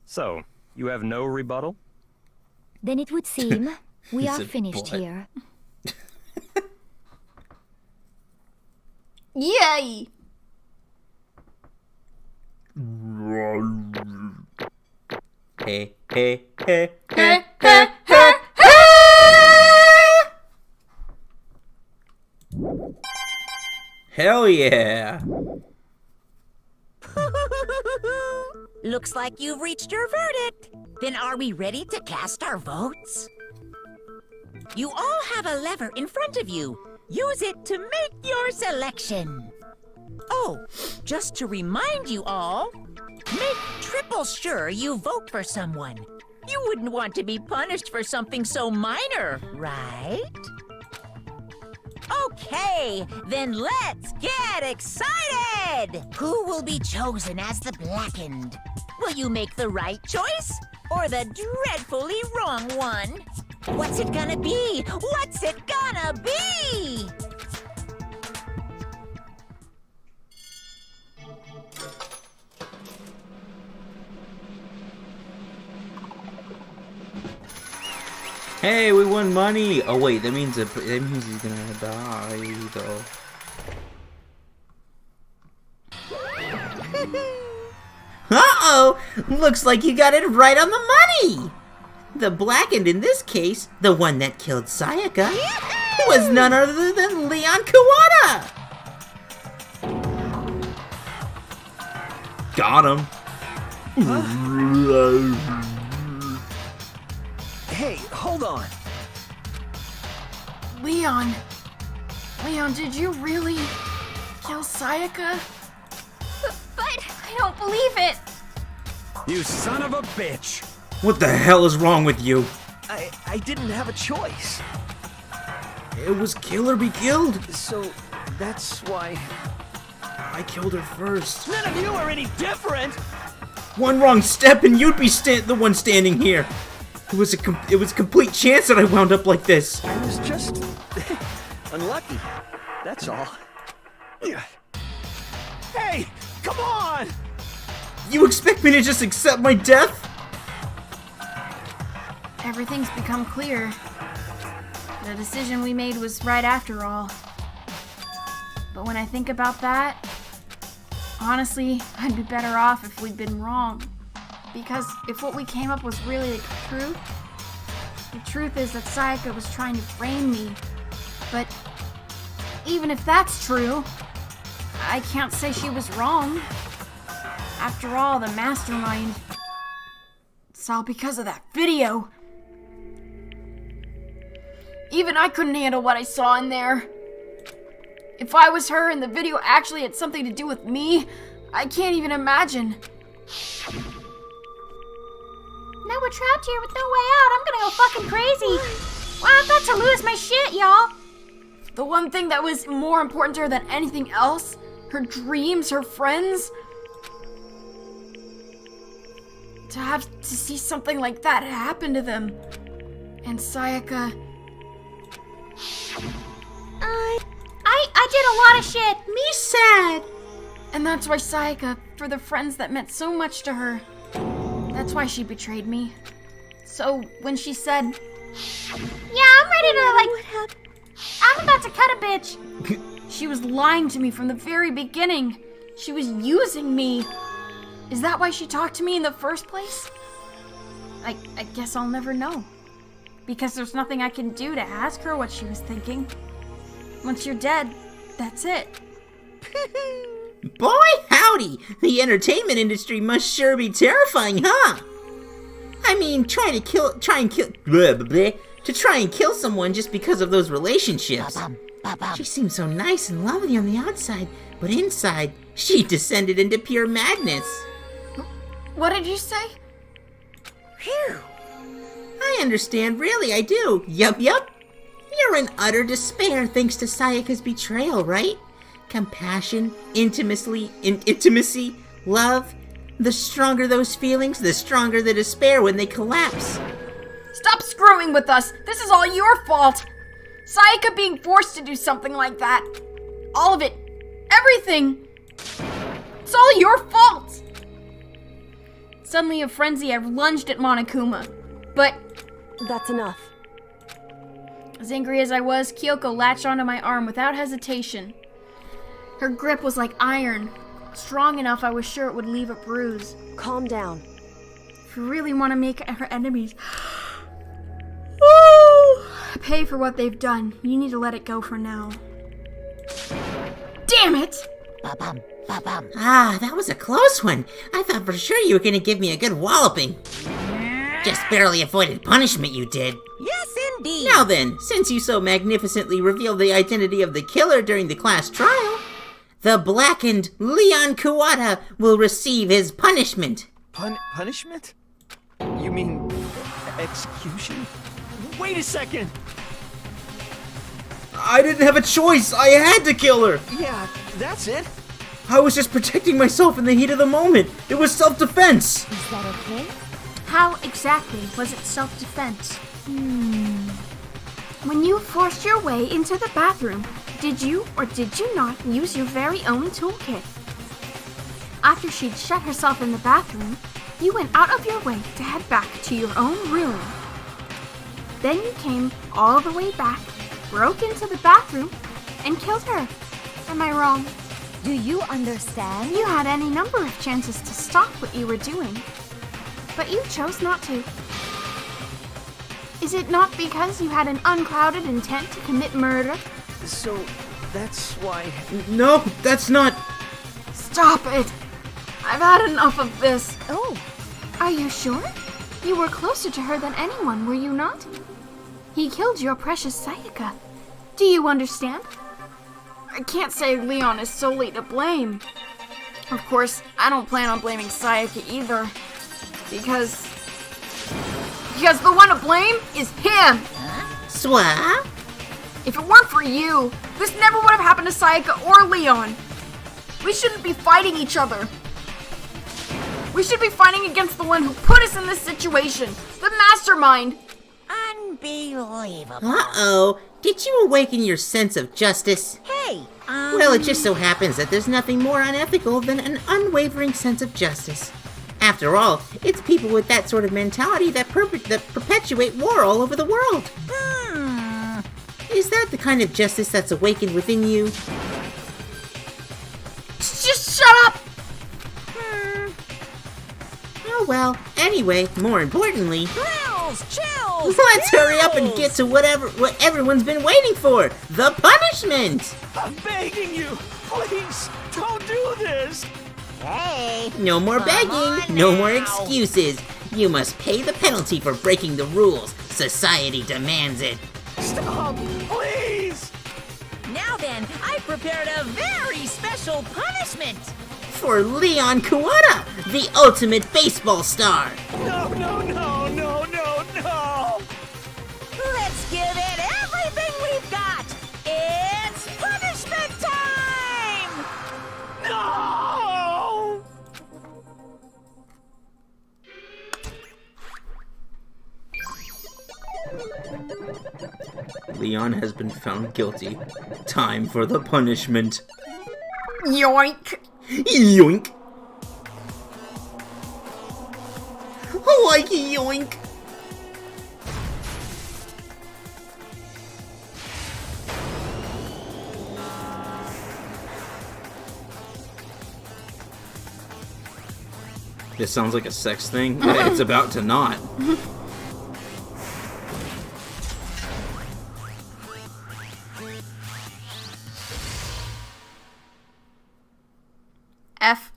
So, you have no rebuttal? Then it would seem we He are said, finished "What?" here. Yay! Hey, hey, hey, Hey, hey, hey, Hell yeah! Looks like you've reached your verdict. Then are we ready to cast our votes? You all have a lever in front of you. Use it to make your selection. Oh, just to remind you all, make triple sure you vote for someone. You wouldn't want to be punished for something so minor, right? Okay, then let's get excited! Who will be chosen as the Blackened? Will you make the right choice or the dreadfully wrong one? What's it gonna be? What's it gonna be? Hey, we won money! Oh wait, that means he's gonna die though. Uh-oh! Looks like you got it right on the money! The Blackened in this case, the one that killed Sayaka, was none other than Leon Kawada! Got him! Hey, hold on. Leon, did you really kill Sayaka? But I don't believe it. You son of a bitch! What the hell is wrong with you? I didn't have a choice. It was kill or be killed. So, that's why... I killed her first. None of you are any different! One wrong step and you'd be the one standing here. It was a complete chance that I wound up like this. I was just... unlucky. That's all. Hey! Come on! You expect me to just accept my death? Everything's become clear. The decision we made was right after all. But when I think about that, honestly, I'd be better off if we'd been wrong. Because if what we came up was really the truth is that Sayaka was trying to frame me. But even if that's true, I can't say she was wrong. After all, the mastermind. It's all because of that video. Even I couldn't handle what I saw in there. If I was her and the video actually had something to do with me, I can't even imagine. Now we're trapped here with no way out. I'm gonna go fucking crazy. Well, I'm about to lose my shit, y'all. The one thing that was more important to her than anything else, her dreams, her friends. To have to see something like that happen to them. And Sayaka... a lot of shit. Me sad. And that's why Sayaka, for the friends that meant so much to her, that's why she betrayed me. So when she said, yeah, I'm ready to I'm about to cut a bitch. She was lying to me from the very beginning. She was using me. Is that why she talked to me in the first place? I guess I'll never know. Because there's nothing I can do to ask her what she was thinking. Once you're dead, that's it. Boy, howdy! The entertainment industry must sure be terrifying, huh? I mean, try and kill someone just because of those relationships. She seems so nice and lovely on the outside, but inside, she descended into pure madness. What did you say? Phew. I understand, really, I do. Yup. You're in utter despair thanks to Sayaka's betrayal, right? Compassion, intimacy, love. The stronger those feelings, the stronger the despair when they collapse. Stop screwing with us! This is all your fault! Sayaka being forced to do something like that. All of it. Everything. It's all your fault! Suddenly a frenzy, I lunged at Monokuma. But... That's enough. As angry as I was, Kyoko latched onto my arm without hesitation. Her grip was like iron. Strong enough I was sure it would leave a bruise. Calm down. If you really want to make her enemies pay for what they've done, you need to let it go for now. Damn it! Ah, that was a close one. I thought for sure you were gonna give me a good walloping. Just barely avoided punishment, you did. Yes, indeed. Now then, since you so magnificently revealed the identity of the killer during the class trial, the blackened Leon Kuwata will receive his punishment. Punishment? You mean execution? Wait a second! I didn't have a choice. I had to kill her. Yeah, that's it. I was just protecting myself in the heat of the moment. It was self-defense. Is that okay? How exactly was it self-defense? When you forced your way into the bathroom, did you or did you not use your very own toolkit? After she'd shut herself in the bathroom, you went out of your way to head back to your own room. Then you came all the way back, broke into the bathroom, and killed her. Am I wrong? Do you understand? You had any number of chances to stop what you were doing, but you chose not to. Is it not because you had an unclouded intent to commit murder? So, that's why... No, that's not... Stop it! I've had enough of this. Oh. Are you sure? You were closer to her than anyone, were you not? He killed your precious Sayaka. Do you understand? I can't say Leon is solely to blame. Of course, I don't plan on blaming Sayaka either. Because the one to blame is him! Swah? If it weren't for you, this never would have happened to Sayaka or Leon. We shouldn't be fighting each other. We should be fighting against the one who put us in this situation, the mastermind. Unbelievable. Uh-oh. Did you awaken your sense of justice? Hey, Well, it just so happens that there's nothing more unethical than an unwavering sense of justice. After all, it's people with that sort of mentality that perpetuate war all over the world. Is that the kind of justice that's awakened within you? Just shut up! Oh well, anyway, more importantly... Chills! Let's hurry up and get to what everyone's been waiting for! The punishment! I'm begging you! Please, don't do this! Hey! No more begging, no more excuses. You must pay the penalty for breaking the rules. Society demands it. Stop, please! Now then, I prepared a very special punishment! For Leon Kuwata, the ultimate baseball star. No! Let's give it everything we've got! It's punishment time! No! Leon has been found guilty. Time for the punishment. Yoink! Yoink! I like yoink! This sounds like a sex thing. It's about to not. F.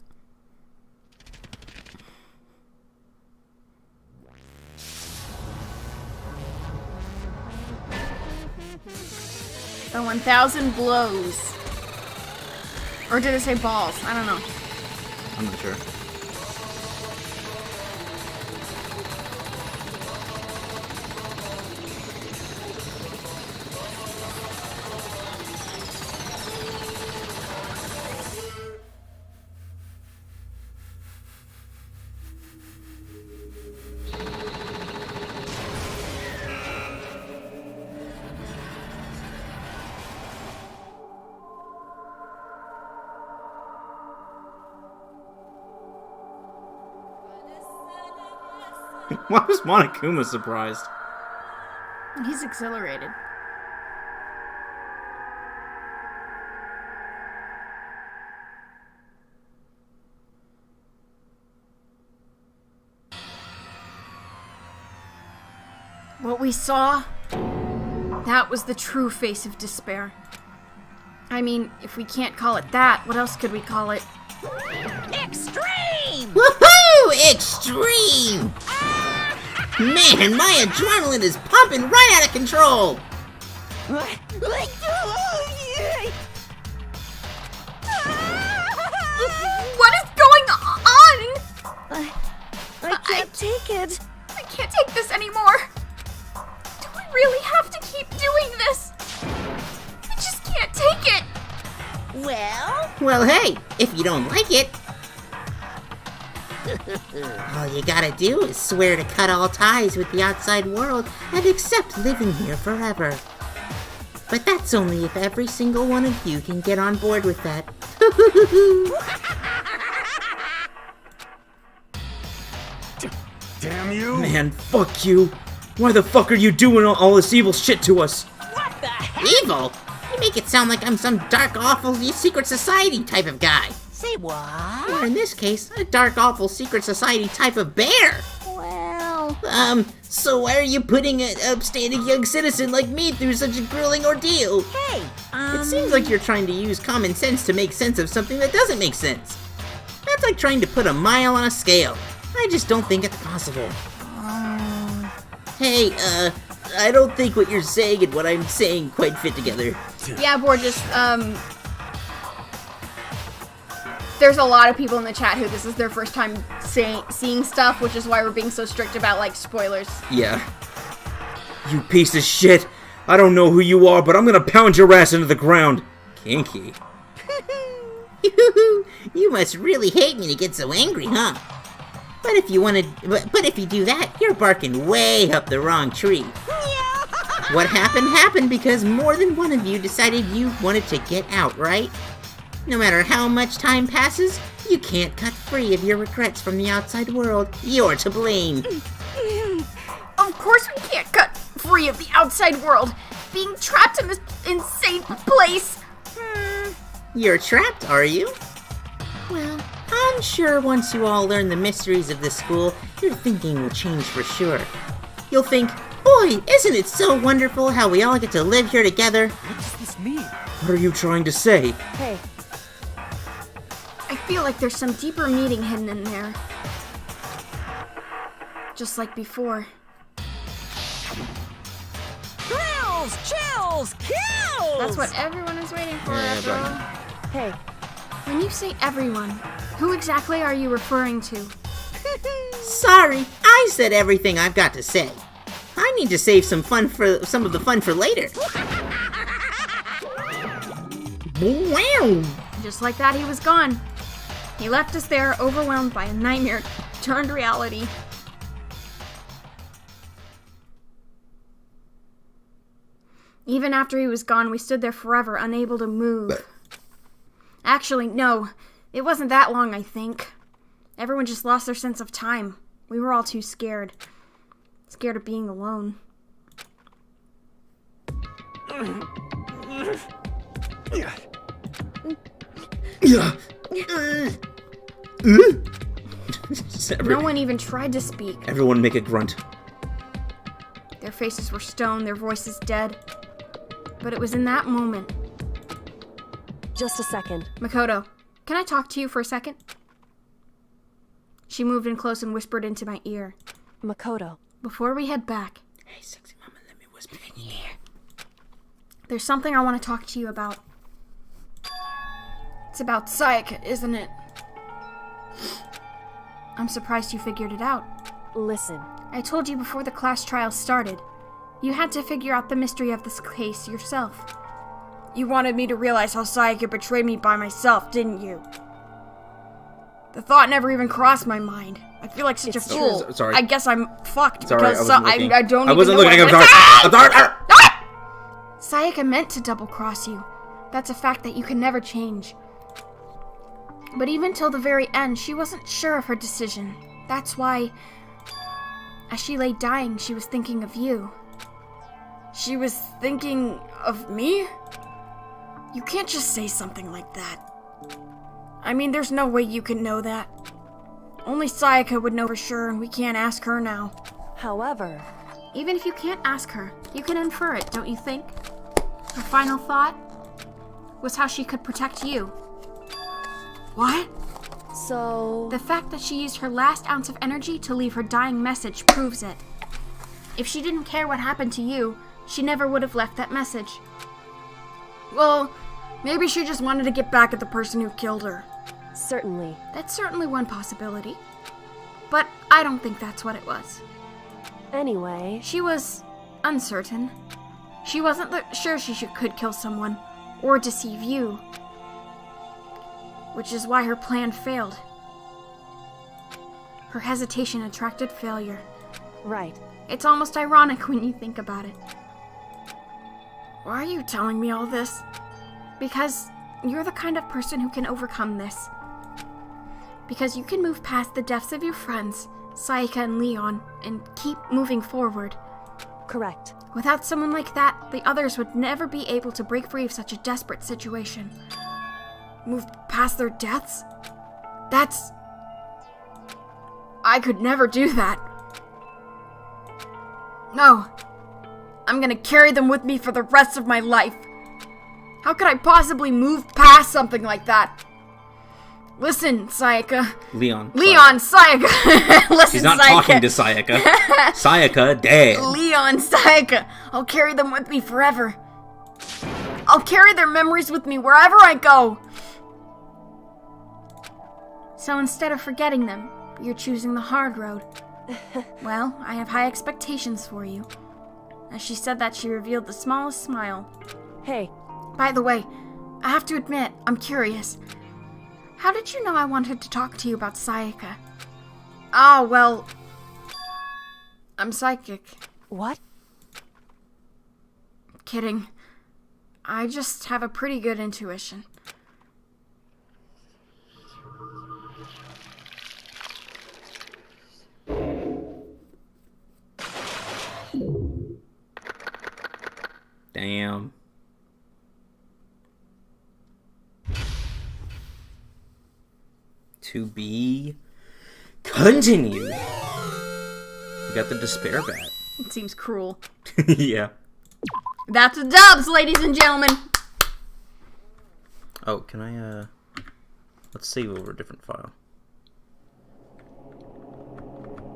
The 1,000 blows. Or did it say balls? I don't know. I'm not sure. Why was Monokuma surprised? He's exhilarated. What we saw, that was the true face of despair. I mean, if we can't call it that, what else could we call it? Extreme! Woohoo! Extreme! Man, my adrenaline is pumping right out of control! What is going on? I can't take it. I can't take this anymore. Do we really have to keep doing this? I just can't take it. Well, hey, if you don't like it, all you gotta do is swear to cut all ties with the outside world and accept living here forever. But that's only if every single one of you can get on board with that. Damn you! Man, fuck you! Why the fuck are you doing all this evil shit to us? What the heck? Evil? You make it sound like I'm some dark, awful secret society type of guy. Say what? Or in this case, a dark, awful secret society type of bear. Well... So why are you putting an upstanding young citizen like me through such a grueling ordeal? Hey, It seems like you're trying to use common sense to make sense of something that doesn't make sense. That's like trying to put a mile on a scale. I just don't think it's possible. Hey, I don't think what you're saying and what I'm saying quite fit together. Yeah, Borges, there's a lot of people in the chat who this is their first time seeing stuff, which is why we're being so strict about, like, spoilers. Yeah. You piece of shit! I don't know who you are, but I'm gonna pound your ass into the ground! Kinky. You must really hate me to get so angry, huh? But if you do that, you're barking way up the wrong tree. What happened because more than one of you decided you wanted to get out, right? No matter how much time passes, you can't cut free of your regrets from the outside world. You're to blame. Of course we can't cut free of the outside world. Being trapped in this insane place. You're trapped, are you? Well, I'm sure once you all learn the mysteries of this school, your thinking will change for sure. You'll think, boy, isn't it so wonderful how we all get to live here together? What does this mean? What are you trying to say? Hey, I feel like there's some deeper meaning hidden in there. Just like before. Thrills, chills, kills! That's what everyone is waiting for, after all. hey, When you say everyone, who exactly are you referring to? Sorry, I said everything I've got to say. I need to save some of the fun for later. Wow! Just like that, he was gone. He left us there, overwhelmed by a nightmare turned reality. Even after he was gone, we stood there forever, unable to move. Actually, no. It wasn't that long, I think. Everyone just lost their sense of time. We were all too scared. Scared of being alone. No one even tried to speak. Everyone make a grunt. Their faces were stone, their voices dead. But it was in that moment. Just a second. Makoto, can I talk to you for a second? She moved in close and whispered into my ear. Makoto. Before we head back. Hey, sexy mama, let me whisper in your ear. There's something I want to talk to you about. It's about Sayaka, isn't it? I'm surprised you figured it out. Listen. I told you before the class trial started. You had to figure out the mystery of this case yourself. You wanted me to realize how Sayaka betrayed me by myself, didn't you? The thought never even crossed my mind. I feel like such a fool. Sorry. I guess I'm fucked Sorry, because I don't I even wasn't know looking. what I'm sorry. Sayaka meant to double-cross you. That's a fact that you can never change. But even till the very end, she wasn't sure of her decision. That's why, as she lay dying, she was thinking of you. She was thinking of me? You can't just say something like that. I mean, there's no way you can know that. Only Sayaka would know for sure, and we can't ask her now. However, even if you can't ask her, you can infer it, don't you think? Her final thought was how she could protect you. What? So... The fact that she used her last ounce of energy to leave her dying message proves it. If she didn't care what happened to you, she never would have left that message. Well, maybe she just wanted to get back at the person who killed her. Certainly. That's certainly one possibility. But I don't think that's what it was. Anyway... She was uncertain. She wasn't sure she could kill someone, or deceive you. Which is why her plan failed. Her hesitation attracted failure. Right. It's almost ironic when you think about it. Why are you telling me all this? Because you're the kind of person who can overcome this. Because you can move past the deaths of your friends, Sayaka and Leon, and keep moving forward. Correct. Without someone like that, the others would never be able to break free of such a desperate situation. Move past their deaths? That's... I could never do that. No. I'm gonna carry them with me for the rest of my life. How could I possibly move past something like that? Listen, Sayaka. Leon, Sayaka. Listen, She's not Sayaka. talking to Sayaka. Sayaka, dead. Leon, Sayaka. I'll carry them with me forever. I'll carry their memories with me wherever I go. So instead of forgetting them, you're choosing the hard road. Well, I have high expectations for you. As she said that, she revealed the smallest smile. Hey. By the way, I have to admit, I'm curious. How did you know I wanted to talk to you about Sayaka? Oh, well... I'm psychic. What? Kidding. I just have a pretty good intuition. Damn. To be continued. We got the despair bat. It seems cruel. Yeah. That's a dubs, ladies and gentlemen. Oh, can I, let's save over a different file.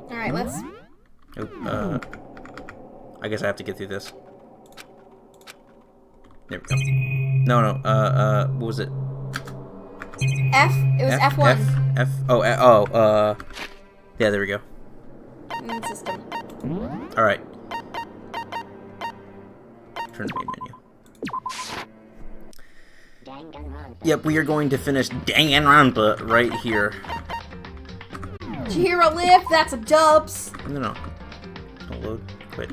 Alright, let's... Oh, I guess I have to get through this. There we go. No, what was it? F? It was F1. Yeah, there we go. System. Alright. Turn the main menu. Yep, we are going to finish Danganronpa right here. Chihiro live, that's a dubs. No. Don't load. Quit.